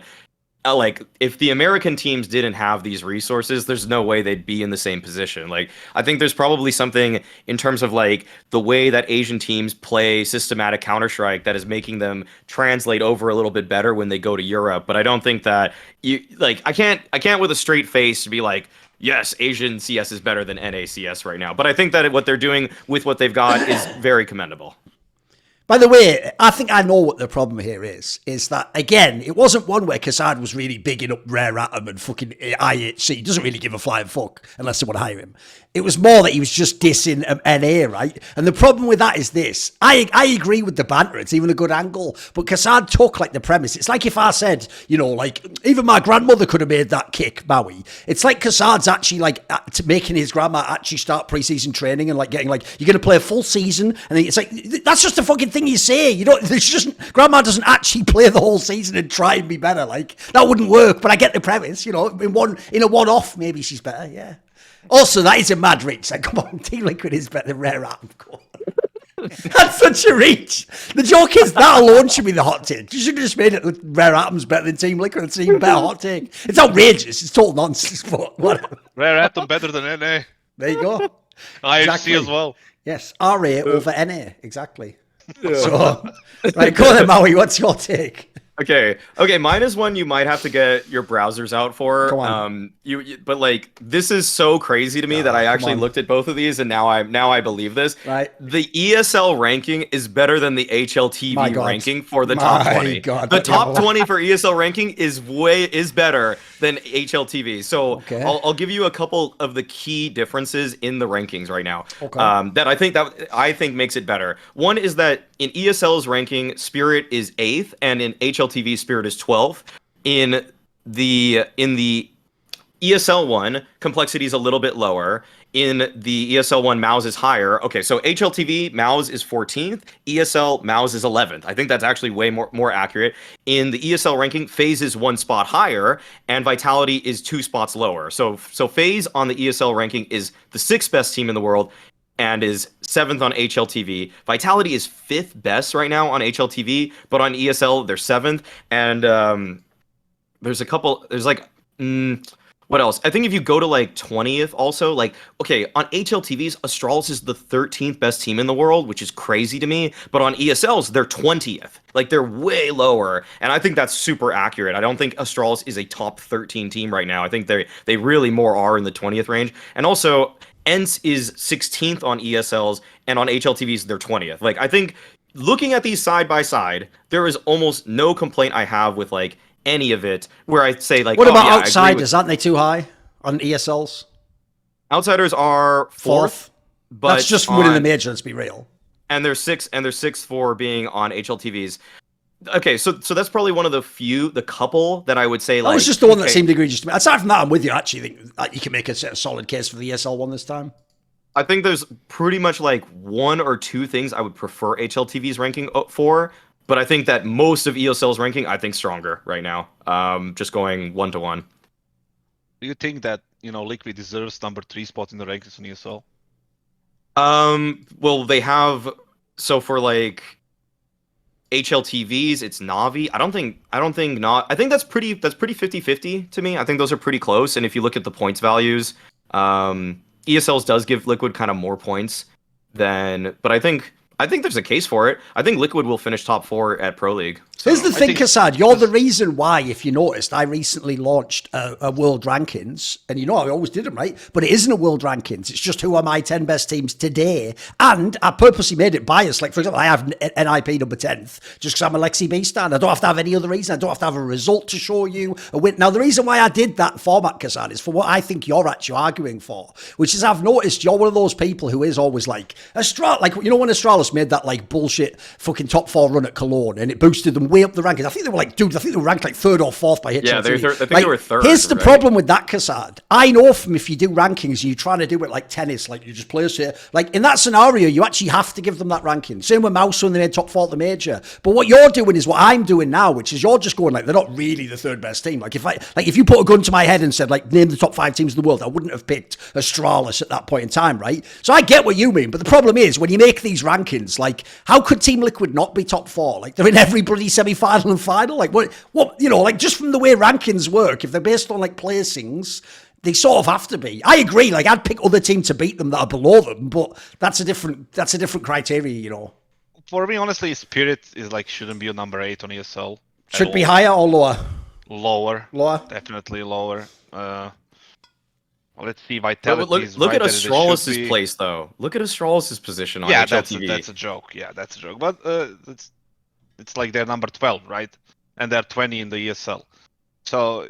like if the American teams didn't have these resources, there's no way they'd be in the same position. Like I think there's probably something in terms of like the way that Asian teams play systematic Counter-Strike that is making them translate over a little bit better when they go to Europe. But I don't think that I can't with a straight face be like, yes, Asian CS is better than NA CS right now. But I think that what they're doing with what they've got is very commendable. By the way, I think I know what the problem here is that, again, it wasn't one where kassad was really bigging up Rare Atom and fucking IHC. He doesn't really give a flying fuck unless they want to hire him. It was more that he was just dissing NA, right? And the problem with that is this. I agree with the banter. It's even a good angle. But kassad took, like, the premise. It's like if I said, like, even my grandmother could have made that kick, Maui. It's like kassad's actually, like, making his grandma actually start preseason training and, like, getting, like, you're going to play a full season. And it's like, that's just a fucking thing you say. Grandma doesn't actually play the whole season and try and be better. Like, that wouldn't work. But I get the premise, in a one-off, maybe she's better, yeah. Also, that is a mad reach. Like, come on, Team Liquid is better than Rare Atom. That's such a reach. The joke is that alone should be the hot take. You should have just made it look Rare Atom's better than Team Liquid. It's an even better hot take. It's outrageous. It's total nonsense, but whatever. Rare Atom better than NA. There you go. IHC as well. Yes, RA over NA. Exactly. Yeah. So, right, go then, Maui. What's your take? Okay, mine is one you might have to get your browsers out for. Come on. But like this is so crazy to me that I actually looked at both of these and now I believe this. Right. The ESL ranking is better than the HLTV ranking for the top 20. The top 20 for ESL ranking is better than HLTV. So I'll give you a couple of the key differences in the rankings right now. Okay. That I think makes it better. One is that in ESL's ranking, Spirit is 8th, and in HLTV, Spirit is 12th. In the ESL one, Complexity is a little bit lower. in the ESL one, Maus is higher. Okay, so HLTV, Maus is 14th. ESL, Maus is 11th. I think that's actually way more accurate. In the ESL ranking, FaZe is 1 spot higher, and Vitality is 2 spots lower. So FaZe on the ESL ranking is the 6th best team in the world, and is 7th on HLTV. Vitality is 5th best right now on HLTV, but on ESL, they're 7th. And there's like... what else? I think if you go to like 20th also, like, okay, on HLTVs, Astralis is the 13th best team in the world, which is crazy to me. But on ESLs, they're 20th. Like, they're way lower. And I think that's super accurate. I don't think Astralis is a top 13 team right now. I think they really more are in the 20th range. And also, ENCE is 16th on ESLs, and on HLTVs, they're 20th. Like, I think looking at these side by side, there is almost no complaint I have with, like, any of it where I say, like, what about Outsiders? Aren't they too high on ESLs? Outsiders are 4th, but that's just from winning the major, let's be real. And they're 6th for being on HLTVs. Okay, so that's probably one of the couple that I would say, like, that was just the one that seemed egregious to me. Aside from that, I'm with you. Actually, I think that you can make a solid case for the ESL one this time. I think there's pretty much like 1 or 2 things I would prefer HLTV's ranking for. But I think that most of ESL's ranking, I think, stronger right now. Just going 1-to-1. Do you think that, Liquid deserves number 3 spot in the rankings in ESL? Well, they have. So for like HLTVs, it's Navi. I don't think not. I think that's pretty 50-50 to me. I think those are pretty close. And if you look at the points values, ESL's does give Liquid kind of more points than. But I think there's a case for it. I think Liquid will finish top 4 at Pro League. So. Here's the thing, kassad. You're the reason why, if you noticed, I recently launched a world rankings. And I always did them, right? But it isn't a world rankings. It's just who are my 10 best teams today. And I purposely made it biased. Like, for example, I have NIP number 10th just because I'm a Aleksib stand. I don't have to have any other reason. I don't have to have a result to show you a win. Now, the reason why I did that format, kassad, is for what I think you're actually arguing for, which is I've noticed you're one of those people who is always like, when Astralis made that like bullshit fucking top 4 run at Cologne and it boosted them way up the rankings. I think they were ranked like 3rd or 4th by HLTV. Yeah, I think they were 3rd. Here's the problem with that, kassad. I know from if you do rankings, you're trying to do it like tennis, like you just place it. Like in that scenario, you actually have to give them that ranking. Same with Maus when they made top 4 at the major. But what you're doing is what I'm doing now, which is you're just going like they're not really the 3rd best team. Like if you put a gun to my head and said like name the top 5 teams in the world, I wouldn't have picked Astralis at that point in time, right? So I get what you mean, but the problem is when you make these rankings, like how could Team Liquid not be top 4? Like they're in every bloody semi-final and final. Like what like just from the way rankings work, if they're based on like placings, they sort of have to be. I agree. Like I'd pick other teams to beat them that are below them, but that's a different criteria, For me, honestly, Spirit is like shouldn't be a number 8 on ESL. Should be higher or lower? Lower. Definitely lower. Let's see, Vitality. Look at Astralis' place, though. Look at Astralis' position on HLTV. That's a joke. Yeah, that's a joke. But it's like they're number 12, right? And they're 20 in the ESL. So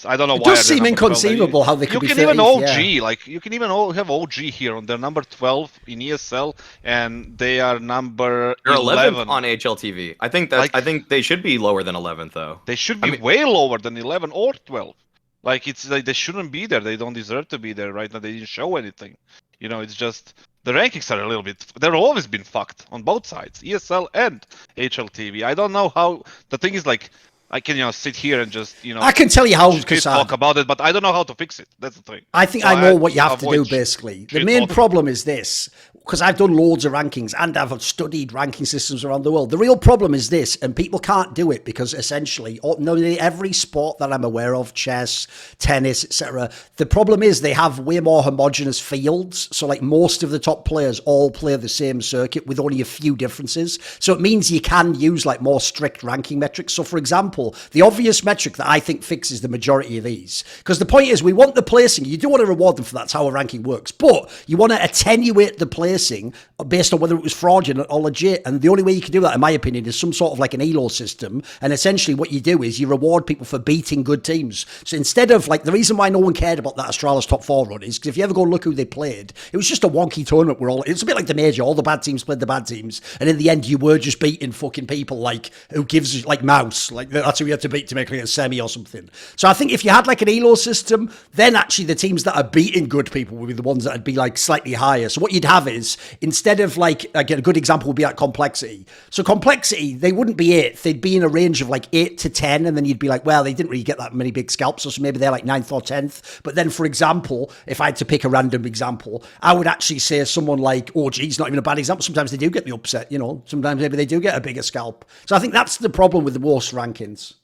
I don't know why. It does seem inconceivable how they could be. You can even OG, like you can even have OG here on their number 12 in ESL, and they are number 11 on HLTV. I think they should be lower than 11th though. They should be way lower than 11 or 12. Like it's like they shouldn't be there. They don't deserve to be there right now. They didn't show anything. It's just the rankings are a little bit. They've always been fucked on both sides, ESL and HLTV. I don't know how. The thing is like. I can, sit here and just, I can tell you how, kassad, talk about it, but I don't know how to fix it. That's the thing. I think I know what you have to do, basically. The main problem is this, because I've done loads of rankings and I've studied ranking systems around the world. The real problem is this, and people can't do it because essentially, nearly every sport that I'm aware of, chess, tennis, etc., the problem is they have way more homogenous fields. So, like, most of the top players all play the same circuit with only a few differences. So it means you can use, like, more strict ranking metrics. So, for example, the obvious metric that I think fixes the majority of these, because the point is we want the placing. You do want to reward them for that. That's how a ranking works. But you want to attenuate the placing placing based on whether it was fraudulent or legit. And the only way you can do that, in my opinion, is some sort of like an elo system. And essentially what you do is you reward people for beating good teams. So instead of like, the reason why no one cared about that Astralis top 4 run is because if you ever go look who they played, it was just a wonky tournament where it's a bit like the major, all the bad teams played the bad teams. And in the end, you were just beating fucking people like, who gives, like Mouse, like that's who you had to beat to make like a semi or something. So I think if you had like an elo system, then actually the teams that are beating good people would be the ones that would be like slightly higher. So what you'd have is, instead of like, again, a good example would be like Complexity. So Complexity, they wouldn't be 8th. They'd be in a range of like 8 to 10. And then you'd be like, well, they didn't really get that many big scalps. So maybe they're like 9th or 10th. But then, for example, if I had to pick a random example, I would actually say someone like OG's not even a bad example. Sometimes they do get the upset, you know. Sometimes maybe they do get a bigger scalp. So I think that's the problem with the worst rankings.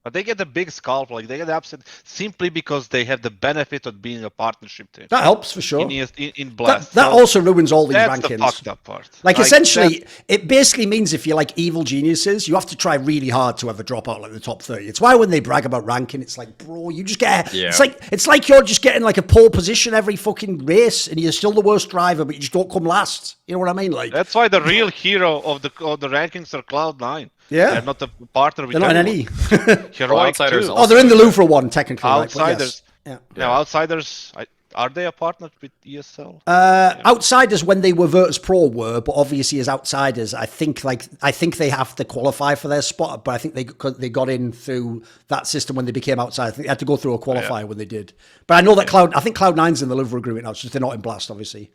But they get the big scalp, like they get upset simply because they have the benefit of being a partnership team. That helps for sure. In Blast. That also ruins all these rankings. That's the fucked up part. Like essentially, it basically means if you're like evil geniuses, you have to try really hard to ever drop out like the top 30. It's why when they brag about ranking, it's like, bro, you just get. Yeah. It's like you're just getting like a pole position every fucking race, and you're still the worst driver, but you just don't come last. You know what I mean? Like that's why the real hero of the rankings are Cloud9. Yeah, they're not a partner with. They're not in any. Outsiders. Oh, they're in the Louvre one technically. Outsiders. Right? Yes. Now, Outsiders. Are they a partner with ESL? Outsiders, when they were Virtus Pro, were, but obviously as Outsiders, I think they have to qualify for their spot. But I think they got in through that system when they became Outsiders. I think they had to go through a qualifier when they did. But I know that I think Cloud9's in the Louvre agreement now. It's just they're not in Blast, obviously.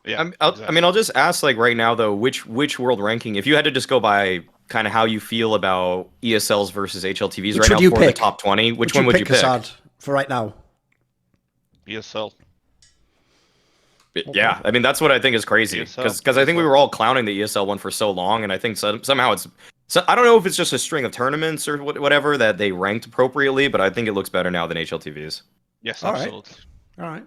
Yeah. I mean, I'll just ask like right now though, which world ranking, if you had to just go by kind of how you feel about ESLs versus HLTVs right now for the top 20, which one would you pick? Kassad, for right now. ESL. Yeah, I mean that's what I think is crazy because I think we were all clowning the ESL one for so long, and I think somehow it's. So I don't know if it's just a string of tournaments or whatever that they ranked appropriately, but I think it looks better now than HLTVs. Yes, absolutely. All right.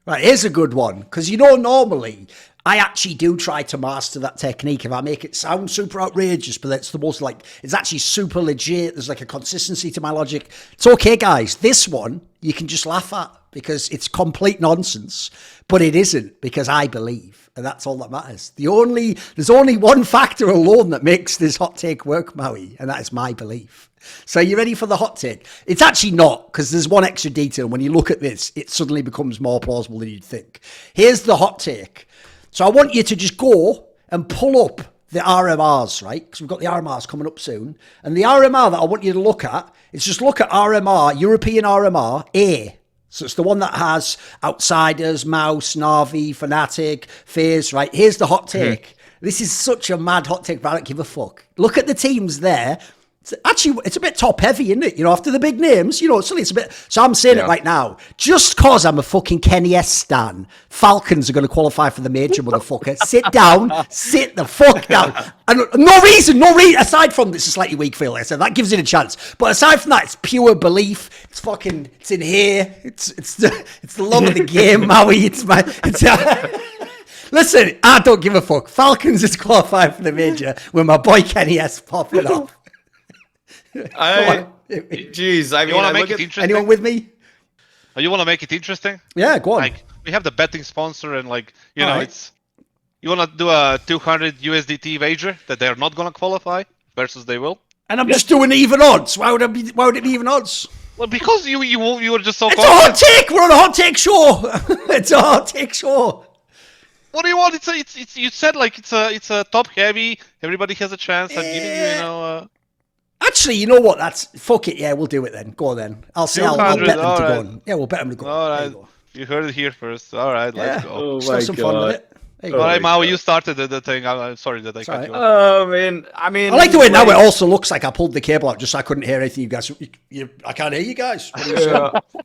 Right, here's a good one, because you know normally I actually do try to master that technique if I make it sound super outrageous, but it's the most like, it's actually super legit. There's like a consistency to my logic. It's okay, guys. This one you can just laugh at because it's complete nonsense, but it isn't because I believe, and that's all that matters. There's only one factor alone that makes this hot take work, Maui, and that is my belief. So you ready for the hot take? It's actually not, because there's one extra detail. When you look at this, it suddenly becomes more plausible than you'd think. Here's the hot take. So I want you to just go and pull up the RMRs, right? Because we've got the RMRs coming up soon. And the RMR that I want you to look at is just look at RMR, European RMR A. So it's the one that has Outsiders, Mouse, Na'Vi, Fnatic, FaZe, right? Here's the hot take. This is such a mad hot take, but I don't give a fuck. Look at the teams there. It's a bit top heavy, isn't it? You know, after the big names, you know, suddenly it's a bit. So I'm saying it right now. Just cause I'm a fucking Kenny S stan, Falcons are going to qualify for the major, motherfucker. Sit down, sit the fuck down. And no reason, aside from this is a slightly weak feel, I said that gives it a chance. But aside from that, it's pure belief. It's in here. It's the love of the game, Maui. Listen, I don't give a fuck. Falcons is qualified for the major with my boy Kenny S popping up. Jeez, I mean, you want to make it interesting? Anyone with me? Oh, you want to make it interesting? Yeah, go on. Like, we have the betting sponsor, and like, you know, it's. You want to do a 200 USDT wager that they're not going to qualify versus they will? And I'm just doing even odds. Why would it be even odds? Well, because you were just so. It's a hot take. We're on a hot take show. It's a hot take show. What do you want? It's. You said like it's a top heavy. Everybody has a chance. I'm giving you, you know. Actually, you know what? Fuck it. Yeah, we'll do it then. Go on then. I'll bet them to go on. Yeah, we'll bet them to go. All right. You heard it here first. All right, let's go. Oh my God. Some fun with it. All right, Mao, you started the thing. I'm sorry that I cut you off. Oh, man. I mean, I like the way now it also looks like I pulled the cable out just so I couldn't hear anything you guys. I can't hear you guys.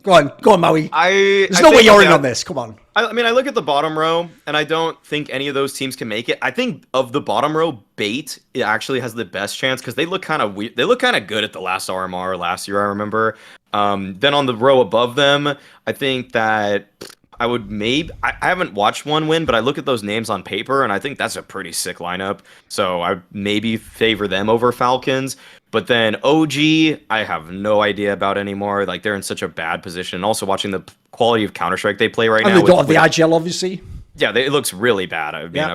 Go on, Maui. There's no way you're in on this. Come on. I mean, I look at the bottom row, and I don't think any of those teams can make it. I think of the bottom row, Bait it actually has the best chance because they look kind of weird. They look kind of good at the last RMR last year, I remember. Then on the row above them, I think that I would I haven't watched one win, but I look at those names on paper, and I think that's a pretty sick lineup. So I maybe favor them over Falcons. But then OG, I have no idea about anymore. Like, they're in such a bad position. And also watching the quality of Counter-Strike they play right now. And they don't have the IGL, obviously. Yeah, it looks really bad. I mean, I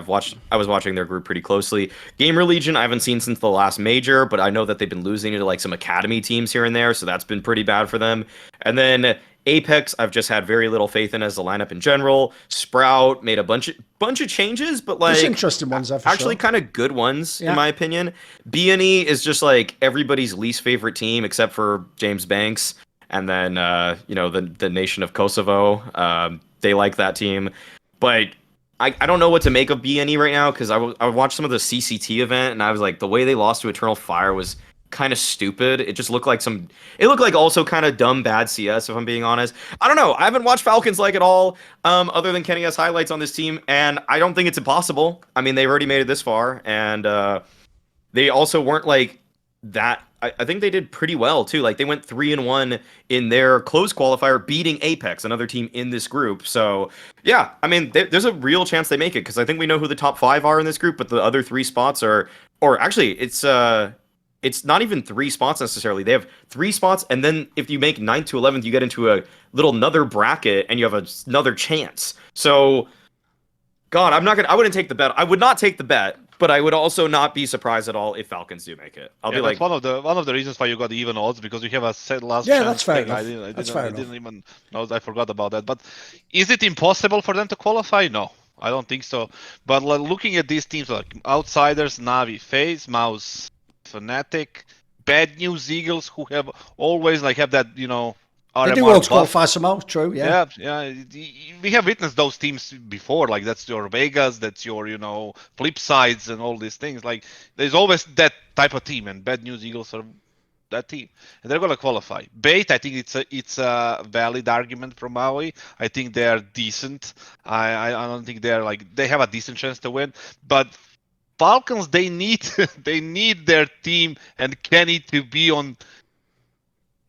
was watching their group pretty closely. Gamer Legion, I haven't seen since the last major, but I know that they've been losing to like some academy teams here and there, so that's been pretty bad for them. And then Apex, I've just had very little faith in as the lineup in general. Sprout made a bunch of changes, but like there's interesting ones there for actually sure. kind of good ones in my opinion. BNE is just like everybody's least favorite team except for James Banks, and then the nation of Kosovo. They like that team. But I don't know what to make of BNE right now because I watched some of the CCT event and I was like, the way they lost to Eternal Fire was kind of stupid. It just looked like also kind of dumb bad CS, if I'm being honest. I don't know. I haven't watched Falcons like at all, other than Kenny has highlights on this team, and I don't think it's impossible. I mean, they've already made it this far, and they also weren't like that. I think they did pretty well too. Like they went 3-1 in their close qualifier, beating Apex, another team in this group. So yeah, I mean, there's a real chance they make it because I think we know who the top 5 are in this group, but the other 3 spots are, or actually, it's not even 3 spots necessarily. They have 3 spots, and then if you make 9th to 11th, you get into a little another bracket, and you have another chance. So, God, I wouldn't take the bet. I would not take the bet. But I would also not be surprised at all if Falcons do make it. I'll be like, one of the reasons why you got even odds because you have a set last. Yeah, chance that's fair thing. enough. I didn't even know. I forgot about that. But is it impossible for them to qualify? No, I don't think so. But looking at these teams like Outsiders, Navi, FaZe, Maus, Fnatic, Bad News Eagles, who have always have that They RMR do world buff. qualify somehow, true, yeah. Yeah. We have witnessed those teams before. Like that's your Vegas, that's your flip sides and all these things. Like there's always that type of team, and Bad News Eagles are that team, and they're gonna qualify. Bait, I think it's a valid argument from Maui. I think they are decent. I don't think they have a decent chance to win, but Falcons they need their team and Kenny to be on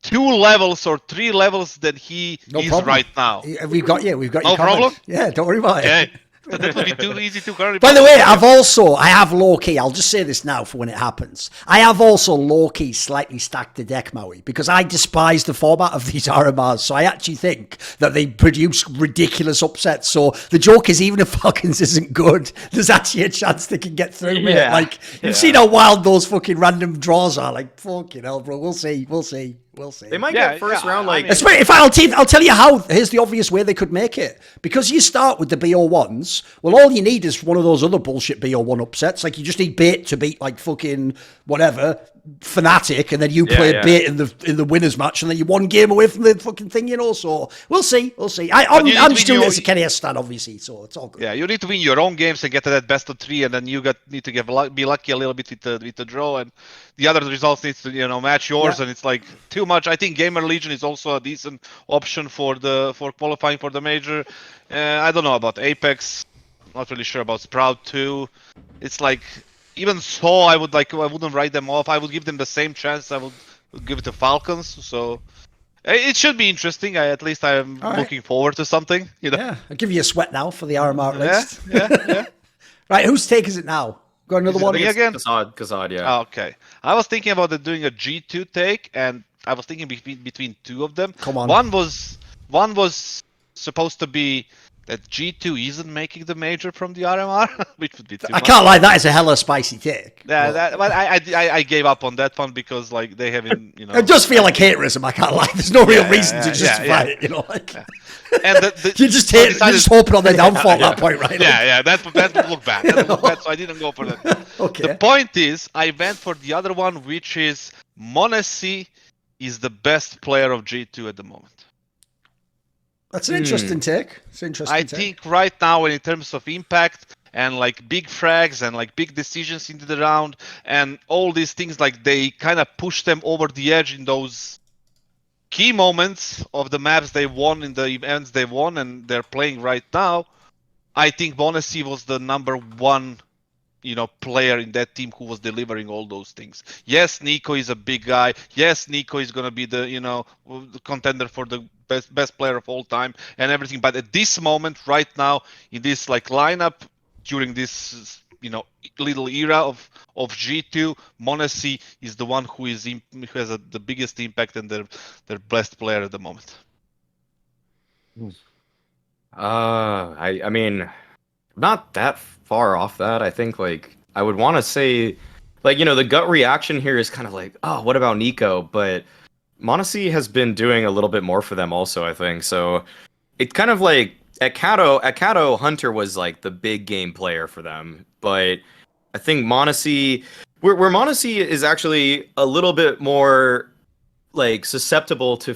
2 levels or 3 levels that he is problem. right now. We've got you. No problem? Yeah, don't worry about it. That would be too easy to carry. By the way, I have low-key, I'll just say this now for when it happens. I have also low-key slightly stacked the deck, Maui, because I despise the format of these RMRs. So I actually think that they produce ridiculous upsets. So the joke is, even if Falcons isn't good, there's actually a chance they can get through, mate. Yeah. Like, you've seen how wild those fucking random draws are. Like, fucking hell, bro. We'll see. they might get first round like. If I'll tell you how. Here's the obvious way they could make it. Because you start with the BO1s. Well, all you need is one of those other bullshit BO1 upsets. Like you just need Bait to beat like fucking whatever Fnatic, and then you play Bait in the winners match, and then you're 1 game away from the fucking thing. So we'll see. I'm just doing it as a Kenny S stand, obviously. So it's all good. Yeah, you need to win your own games and get to that best of 3, and then you need to be lucky a little bit with the draw, and the other results needs to match yours, and it's like too much. I think Gamer Legion is also a decent option for qualifying for the major. I don't know about Apex. Not really sure about Sprout too. It's like even so, I wouldn't write them off. I would give them the same chance I would give it to Falcons. So it should be interesting. At least I'm looking forward to something. Yeah, I'll give you a sweat now for the RMR list. Yeah. Right, whose take is it now? Got another one again? Kassad, yeah. Oh, okay. I was thinking about doing a G2 take, and I was thinking between 2 of them. Come on. One was supposed to be that G2 isn't making the major from the RMR, which would be too much. I can't lie, that is a hella spicy take. Yeah, but I gave up on that one because they haven't, It does feel like haterism, I can't lie. There's no real reason to justify it, And you're just hoping on their downfall at that point, right? That would look bad. That would look bad, so I didn't go for that. Okay. The point is, I went for the other one, which is m0NESY is the best player of G2 at the moment. That's an interesting take. I think right now, in terms of impact and big frags and big decisions into the round and all these things, they kind of push them over the edge in those key moments of the maps they won, in the events they won, and they're playing right now. I think m0NESY was the number 1 player in that team who was delivering all those things. Yes, Nico is a big guy. Yes, Nico is gonna be the the contender for the best player of all time and everything. But at this moment, right now, in this lineup, during this little era of G2, m0NESY is the one who has the biggest impact and their best player at the moment. I mean, Not that far off that. I think like I would want to say, like, you know, the gut reaction here is kind of like, oh, what about Nico? But m0NESY has been doing a little bit more for them also, I think. So it's kind of like at Kato, Hunter was like the big game player for them. But I think m0NESY, where m0NESY is actually a little bit more like susceptible to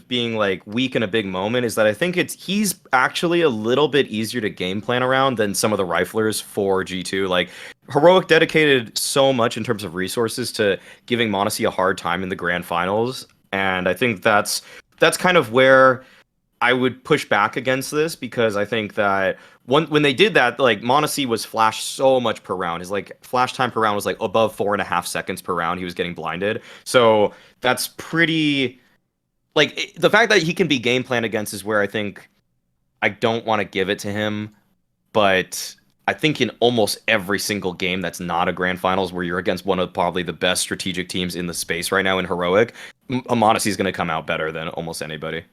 being like weak in a big moment, is that I think he's actually a little bit easier to game plan around than some of the riflers for G2. Like Heroic dedicated so much in terms of resources to giving m0NESY a hard time in the grand finals, and I think that's kind of where I would push back against this, because I think that when they did that, like m0NESY was flashed so much per round. His like flash time per round was like above 4.5 seconds per round. He was getting blinded. So that's pretty, like, the fact that he can be game planned against is where I think I don't want to give it to him. But I think in almost every single game that's not a grand finals, where you're against one of probably the best strategic teams in the space right now in Heroic, m0NESY is going to come out better than almost anybody.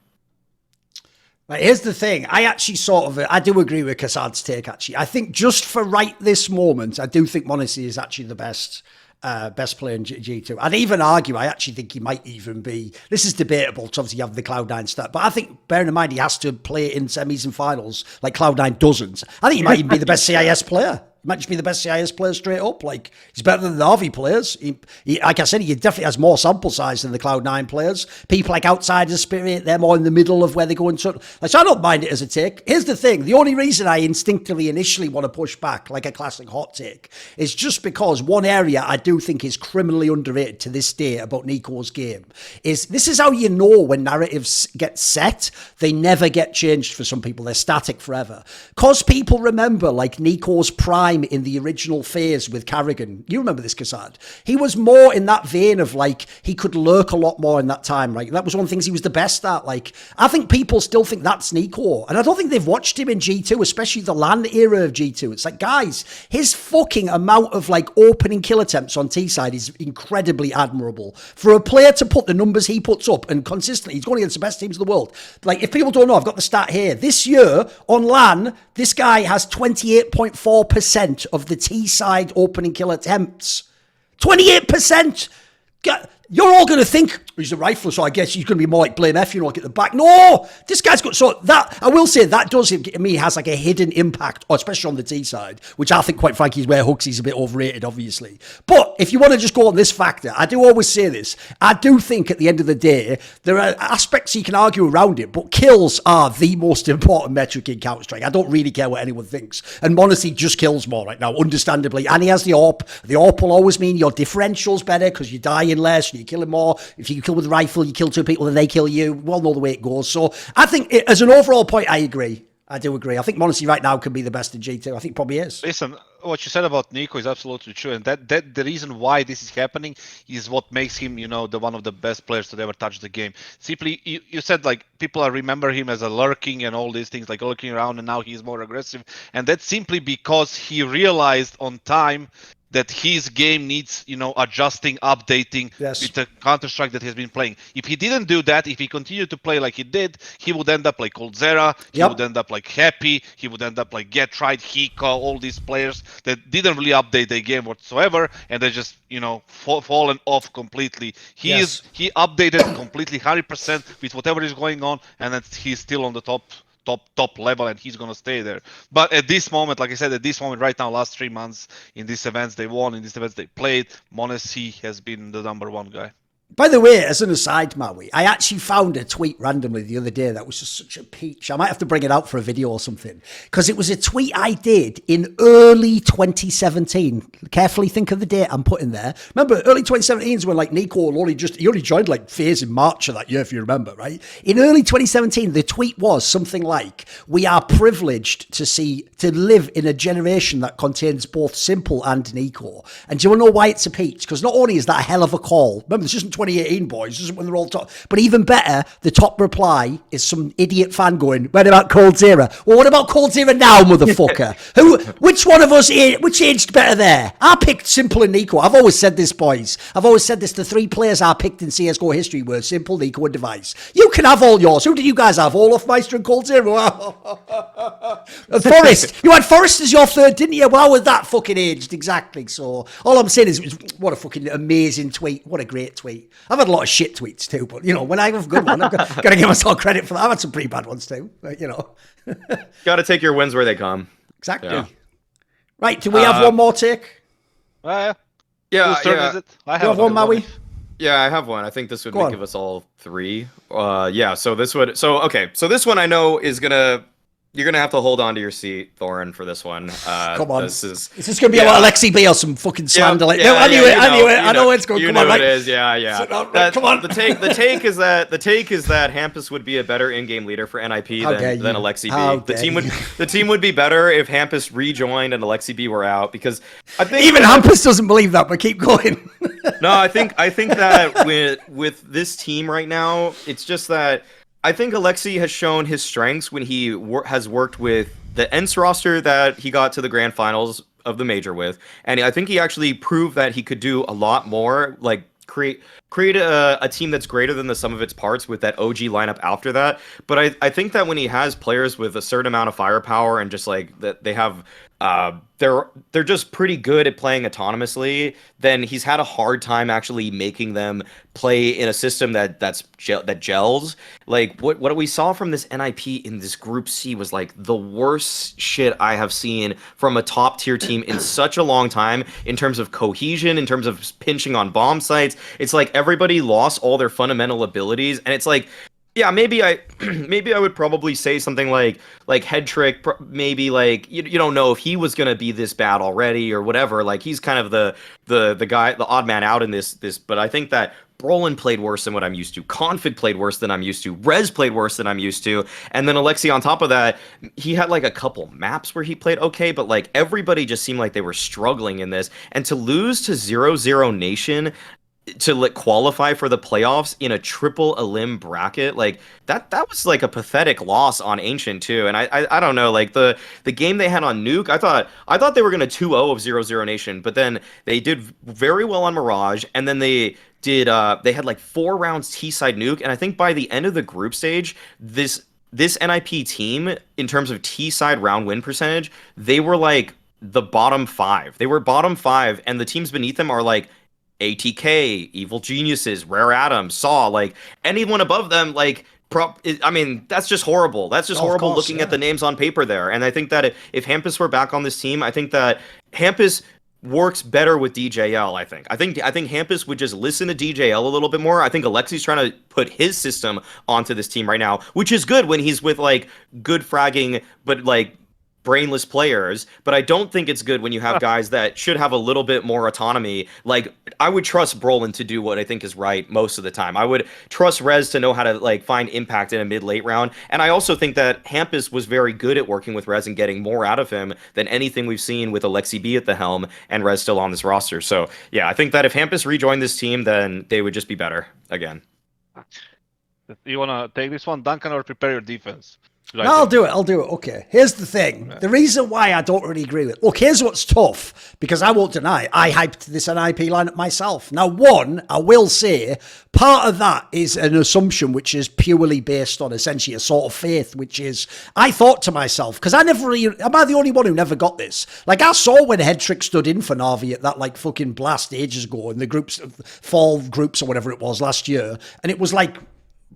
Right, here's the thing. I actually I do agree with kassad's take, actually. I think just for right this moment, I do think m0NESY is actually the best player in G2. I'd even argue, I actually think he might even be, this is debatable, because obviously you have the Cloud9 stat, but I think, bearing in mind he has to play in semis and finals, like Cloud9 doesn't. I think he might even be the best CIS player. He might just be the best CIS player straight up. Like, he's better than the RV players. He, like I said, he definitely has more sample size than the Cloud9 players. People like Outsiders Spirit, they're more in the middle of where they go into. Like, so I don't mind it as a take. Here's the thing. The only reason I instinctively initially want to push back, like a classic hot take, is just because one area I do think is criminally underrated to this day about NiKo's game is, this is how you know when narratives get set, they never get changed for some people. They're static forever. Because people remember, like, NiKo's prime in the original FaZe with Carrigan. You remember this, Kassad? He was more in that vein of, like, he could lurk a lot more in that time, right? That was one of the things he was the best at. Like, I think people still think that's NiKo, and I don't think they've watched him in G2, especially the LAN era of G2. It's like, guys, his fucking amount of, like, opening kill attempts on T-side is incredibly admirable. For a player to put the numbers he puts up, and consistently, he's going against the best teams in the world. Like, if people don't know, I've got the stat here. This year, on LAN, this guy has 28.4% of the T-side opening kill attempts. 28%! You're all going to think he's a rifler, so I guess he's going to be more like Blame F, you know, like at the back. No! This guy's got, so that, I will say, that does, to me, has like a hidden impact, especially on the T side, which I think, quite frankly, is where Huxley's a bit overrated, obviously. But if you want to just go on this factor, I do always say this, I do think at the end of the day, there are aspects you can argue around it, but kills are the most important metric in Counter-Strike. I don't really care what anyone thinks. And m0NESY just kills more right now, understandably. And he has the AWP. The AWP will always mean your differential's better because you're dying less, you're killing more. If you kill with a rifle, you kill two people and they kill you. We all know the way it goes. So I think, as an overall point, I agree. I do agree. I think m0NESY right now can be the best in G2. I think probably is. Listen, what you said about Nico is absolutely true, and that the reason why this is happening is what makes him, you know, the one of the best players to ever touch the game. Simply, you said, like, people remember him as a lurking and all these things, like lurking around, and now he's more aggressive, and that's simply because he realized on time that his game needs, you know, adjusting, updating with the Counter-Strike that he's been playing. If he didn't do that, if he continued to play like he did, he would end up like Coldzera, he would end up like Happy, he would end up like Get Right, Hiko, all these players that didn't really update their game whatsoever, and they just, you know, fallen off completely. He updated completely 100% with whatever is going on, and then he's still on the top level, and he's gonna stay there. But at this moment, like I said, at this moment right now, last 3 months, in these events they won, in these events they played, m0NESY has been the #1 guy. By the way, as an aside, Maui, I actually found a tweet randomly the other day that was just such a peach. I might have to bring it out for a video or something, because it was a tweet I did in early 2017. Carefully think of the date I'm putting there. Remember, early 2017 is when, like, Nico only joined like FaZe in March of that year, if you remember, right? In early 2017, the tweet was something like, "We are privileged to live in a generation that contains both Simple and Nico." And do you want to know why it's a peach? Because not only is that a hell of a call, remember, this isn't 2018, boys. This is when they're all top. But even better, the top reply is some idiot fan going, what about Cold Zero? Well, what about Cold Zero now, motherfucker? Which one of us, which aged better there? I picked Simple and Nico. I've always said this, boys. I've always said this. The 3 players I picked in CSGO history were Simple, Nico, and Device. You can have all yours. Who did you guys have? Olaf Meister and Cold Zero? Forrest. You had Forrest as your third, didn't you? Well, with that fucking aged, exactly. So all I'm saying is, what a fucking amazing tweet. What a great tweet. I've had a lot of shit tweets too, but, you know, when I have a good one, I've got to give myself credit for that. I've had some pretty bad ones too, but, you know. Got to take your wins where they come. Exactly. Yeah. Right, do we have one more take? Yeah. Yeah, Is it? I have one, Maui. Yeah, I have one. I think this would give us all 3. Yeah, so this one I know is you're gonna have to hold on to your seat, Thorin, for this one. Come on, is this gonna be a lot of Aleksib or some fucking slander? I know where it's going. Come on, it is. Yeah. Come on. The take is that hampus would be a better in-game leader for NIP than Aleksib. The team would be better if hampus rejoined and Aleksib were out, because I think even hampus doesn't believe that. But keep going. No, I think that with this team right now, it's just that I think Aleksib has shown his strengths when he has worked with the ENCE roster that he got to the grand finals of the major with, and I think he actually proved that he could do a lot more, like create a team that's greater than the sum of its parts with that OG lineup after that. But I think that when he has players with a certain amount of firepower and just like that they have they're just pretty good at playing autonomously, then he's had a hard time actually making them play in a system that gels. Like what we saw from this NIP in this Group C was like the worst shit I have seen from a top tier team in such a long time, in terms of cohesion, in terms of pinching on bomb sites. It's like everybody lost all their fundamental abilities, and it's like, yeah, maybe I would probably say something like Head Trick, maybe like you don't know if he was gonna be this bad already or whatever. Like he's kind of the guy, the odd man out in this. But I think that Brolin played worse than what I'm used to. Config played worse than I'm used to. Rez played worse than I'm used to. And then Aleksib on top of that, he had like a couple maps where he played okay, but like everybody just seemed like they were struggling in this. And to lose to 0-0 Nation, to qualify for the playoffs in a triple elim bracket, like that was like a pathetic loss on Ancient too. And I don't know, like the game they had on Nuke, I thought they were gonna 2-0 of 0-0 Nation, but then they did very well on Mirage, and then they had like 4 rounds T-side Nuke, and I think by the end of the group stage, this NIP team, in terms of T-side round win percentage, they were like the bottom 5. They were bottom 5, and the teams beneath them are like ATK, Evil Geniuses, Rare Atoms, Saw, like anyone above them, like I mean, that's just horrible. That's just horrible looking at the names on paper there. And I think that if hampus were back on this team, I think that hampus works better with DJL. I think hampus would just listen to DJL a little bit more. I think Aleksib's trying to put his system onto this team right now, which is good when he's with like good fragging, but like brainless players. But I don't think it's good when you have guys that should have a little bit more autonomy. Like, I would trust Brolin to do what I think is right most of the time. I would trust Rez to know how to like find impact in a mid-late round. And I also think that hampus was very good at working with Rez and getting more out of him than anything we've seen with Aleksib B at the helm and Rez still on this roster. So yeah, I think that if hampus rejoined this team, then they would just be better again. You want to take this one, Duncan, or prepare your defense? No, I'll do it. Okay. Here's the thing. The reason why I don't really agree with it. Look, here's what's tough, because I won't deny I hyped this NIP lineup myself. Now, one, I will say, part of that is an assumption which is purely based on essentially a sort of faith, which is, I thought to myself, because I never really, am I the only one who never got this? Like, I saw when Head Trick stood in for Na'Vi at that, like, fucking blast ages ago in the groups, fall groups or whatever it was last year, and it was like,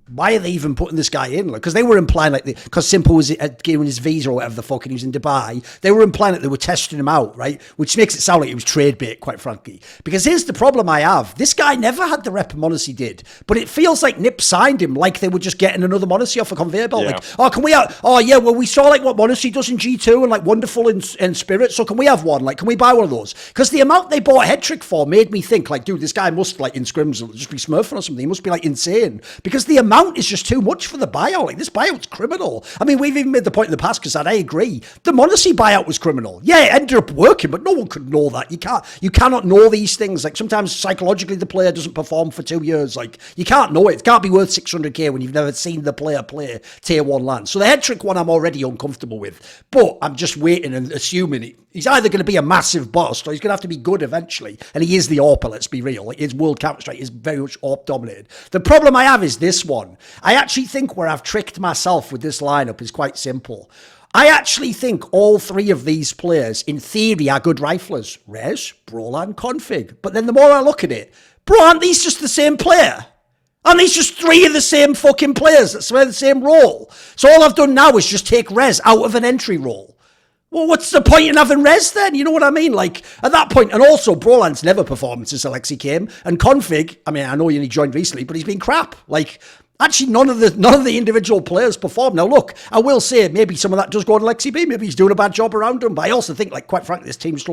why are they even putting this guy in? Because they were implying, like, because Simple was giving his visa or whatever the fuck, and he was in Dubai, they were implying that they were testing him out, right? Which makes it sound like it was trade bait, quite frankly. Because here's the problem I have. This guy never had the rep Monacy did, but it feels like Nip signed him like they were just getting another Monacy off a conveyor belt. Yeah. Like, we saw, like, what Monacy does in G2 and, like, Wonderful in Spirit, so can we have one? Like, can we buy one of those? Because the amount they bought Head Trick for made me think, like, dude, this guy must, like, in scrims, just be smurfing or something. He must be, like, insane. Because the amount amount is just too much for the buyout. Like, this buyout's criminal. I mean, we've even made the point in the past, because I agree. The Mauisnake buyout was criminal. Yeah, it ended up working, but no one could know that. You cannot know these things. Like, sometimes psychologically the player doesn't perform for 2 years. Like, you can't know it. It can't be worth 600k when you've never seen the player play tier 1 LAN. So the head trick one I'm already uncomfortable with. But I'm just waiting and assuming he's either going to be a massive bust or he's going to have to be good eventually. And he is the AWPer, let's be real. Like, his World Counter-Strike is very much AWP dominated. The problem I have is this one. I actually think where I've tricked myself with this lineup is quite simple. I actually think all 3 of these players, in theory, are good riflers. Rez, Brolan, Config. But then the more I look at it, bro, aren't these just the same player? Aren't these just 3 of the same fucking players that play the same role? So all I've done now is just take Rez out of an entry role. Well, what's the point in having Rez then? You know what I mean? Like, at that point, and also, Brolan's never performed since Aleksib came, and Config, I mean, I know he only joined recently, but he's been crap. Like, actually, none of the individual players perform. Now, look, I will say maybe some of that does go on Aleksib. Maybe he's doing a bad job around him, but I also think, like, quite frankly, this team just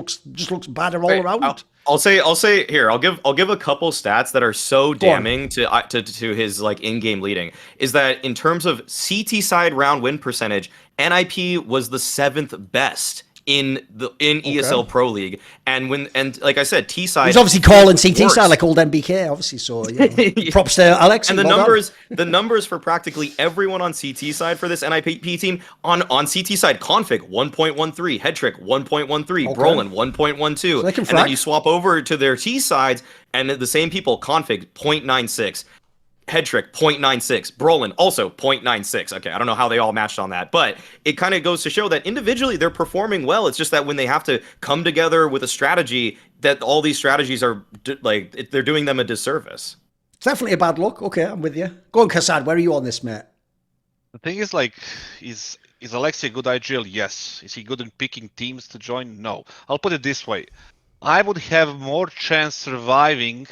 looks badder all around. I'll say here. I'll give a couple stats that are so damning to his like in-game leading. Is that in terms of CT side round win percentage, NIP was the 7th best in ESL Pro League, and like I said, T side. He's obviously calling CT side like old MBK, obviously. So props to Alex. And the numbers for practically everyone on CT side for this NIP team on CT side: Config 1.13, Headtrick 1.13, Brolan 1.12, and then you swap over to their T sides, and the same people: Config 0.96. Headtrick 0.96, Brolan also 0.96. Okay, I don't know how they all matched on that, but it kind of goes to show that individually they're performing well. It's just that when they have to come together with a strategy, that all these strategies are like they're doing them a disservice. It's definitely a bad look. Okay, I'm with you. Go on, Kassad. Where are you on this, mate? The thing is, like, is Aleksib a good IGL? Yes. Is he good in picking teams to join? No. I'll put it this way: I would have more chance surviving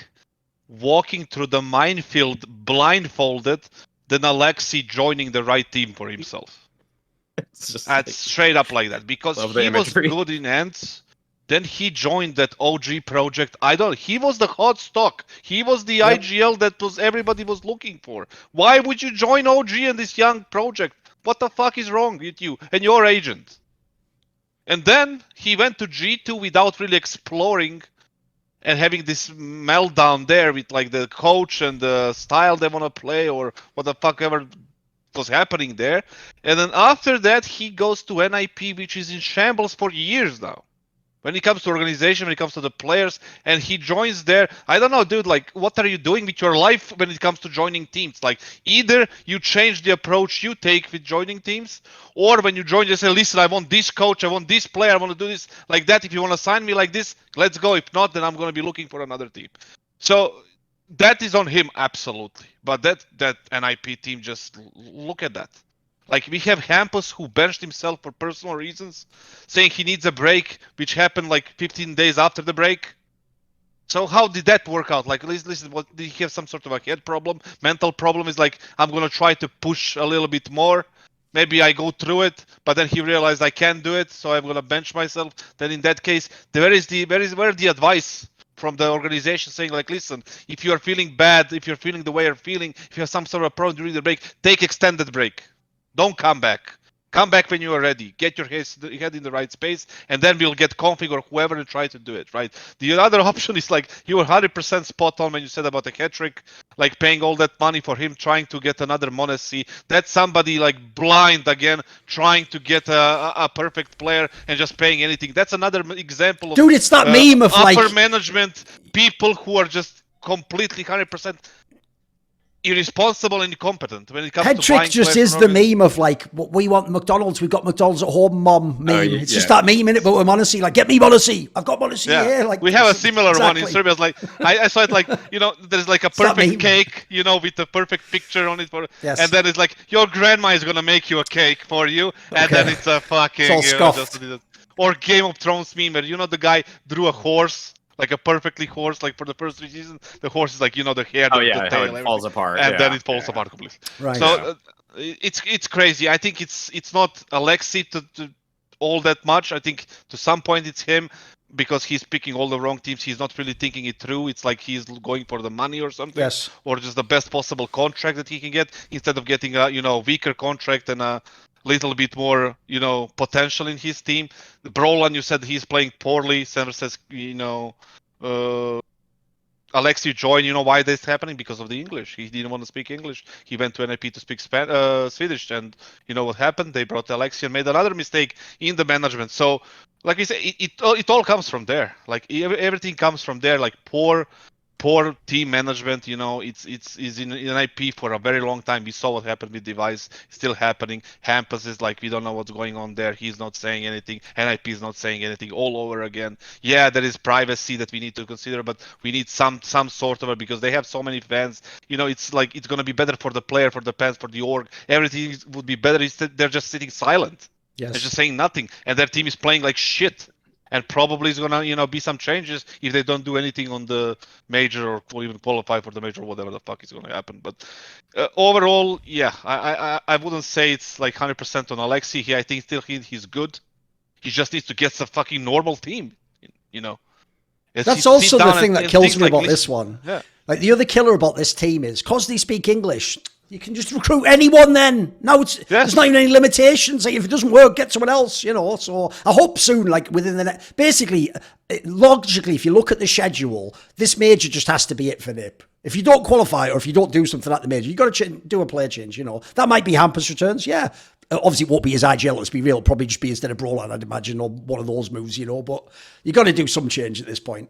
walking through the minefield blindfolded than Aleksib joining the right team for himself. That's like, straight up like that, because he was good in ends. Then he joined that OG project. He was the hot stock. He was the IGL that everybody was looking for. Why would you join OG and this young project? What the fuck is wrong with you and your agent? And then he went to G2 without really exploring and having this meltdown there with like the coach and the style they want to play or what the fuck ever was happening there. And then after that, he goes to NIP, which is in shambles for years now. When it comes to organization, when it comes to the players, and he joins there. I don't know, dude, like, what are you doing with your life when it comes to joining teams? Like, either you change the approach you take with joining teams, or when you join, you say, listen, I want this coach, I want this player, I want to do this like that. If you want to sign me like this, let's go. If not, then I'm going to be looking for another team. So that is on him, absolutely. But that NIP team, just look at that. Like, we have Hampus, who benched himself for personal reasons, saying he needs a break, which happened like 15 days after the break. So how did that work out? Like, listen, what, did he have some sort of a head problem? Mental problem is like, I'm going to try to push a little bit more. Maybe I go through it, but then he realized I can't do it, so I'm going to bench myself. Then in that case, where is the advice from the organization saying, like, listen, if you're feeling bad, if you're feeling the way you're feeling, if you have some sort of problem during the break, take extended break. Don't come back. Come back when you are ready. Get your head in the right space, and then we'll get config or whoever to try to do it, right? The other option is, like, you were 100% spot on when you said about the hat-trick, like paying all that money for him trying to get another Mauisnake. That's somebody, like, blind again, trying to get a perfect player and just paying anything. That's another example of, dude, it's that meme of, upper like, management people who are just completely 100% irresponsible and incompetent when it comes to buying. Headtrick just is the meme of, like, what we want McDonald's, we've got McDonald's at home, mom meme. It's just that meme in it, but with Mauisnake, like, get me Mauisnake. I've got Mauisnake here. Like, we have a similar one in Serbia. Like, I saw it, like, you know, there's like a perfect cake, you know, with a perfect picture on it, and then it's like, your grandma is gonna make you a cake for you, and then it's a fucking, it's all scuffed. Or Game of Thrones meme where, you know, the guy drew a horse, like a perfectly horse, like for the first 3 seasons, the horse is like, you know, the hair, the tail, it falls apart, and then it falls apart completely. Right. So it's crazy. I think it's not Aleksib to all that much. I think to some point it's him, because he's picking all the wrong teams. He's not really thinking it through. It's like he's going for the money or something. Yes. Or just the best possible contract that he can get instead of getting a weaker contract and a little bit more potential in his team. The Brolan, you said he's playing poorly. Sanders says Aleksib joined. You know why this is happening? Because of the English. He didn't want to speak English. He went to NIP to speak Swedish, and you know what happened? They brought Aleksib and made another mistake in the management. So, like I said, it all comes from there. Like everything comes from there. Like poor team management. It's in IP for a very long time. We saw what happened with Device. It's still happening. Hampus is like, we don't know what's going on there. He's not saying anything. NIP is not saying anything. All over again. Yeah, there is privacy that we need to consider, but we need some sort of it because they have so many fans. It's like it's gonna be better for the player, for the fans, for the org. Everything would be better. They're just sitting silent. Yes. They're just saying nothing, and their team is playing like shit. And probably is gonna, be some changes if they don't do anything on the major or even qualify for the major, whatever the fuck is gonna happen. But overall, yeah, I wouldn't say it's like 100% on Aleksib. I think still he's good. He just needs to get some fucking normal team. That's also the thing that kills me about this one. Yeah. Like the other killer about this team is because they speak English. You can just recruit anyone then. Now there's not even any limitations. Like if it doesn't work, get someone else, So I hope soon, like within the next... Basically, logically, if you look at the schedule, this major just has to be it for NIP. If you don't qualify or if you don't do something at the major, you've got to do a player change, That might be Hampus returns, yeah. Obviously, it won't be his IGL, let's be real. It'll probably just be instead of Brolan, I'd imagine, or one of those moves, But you've got to do some change at this point.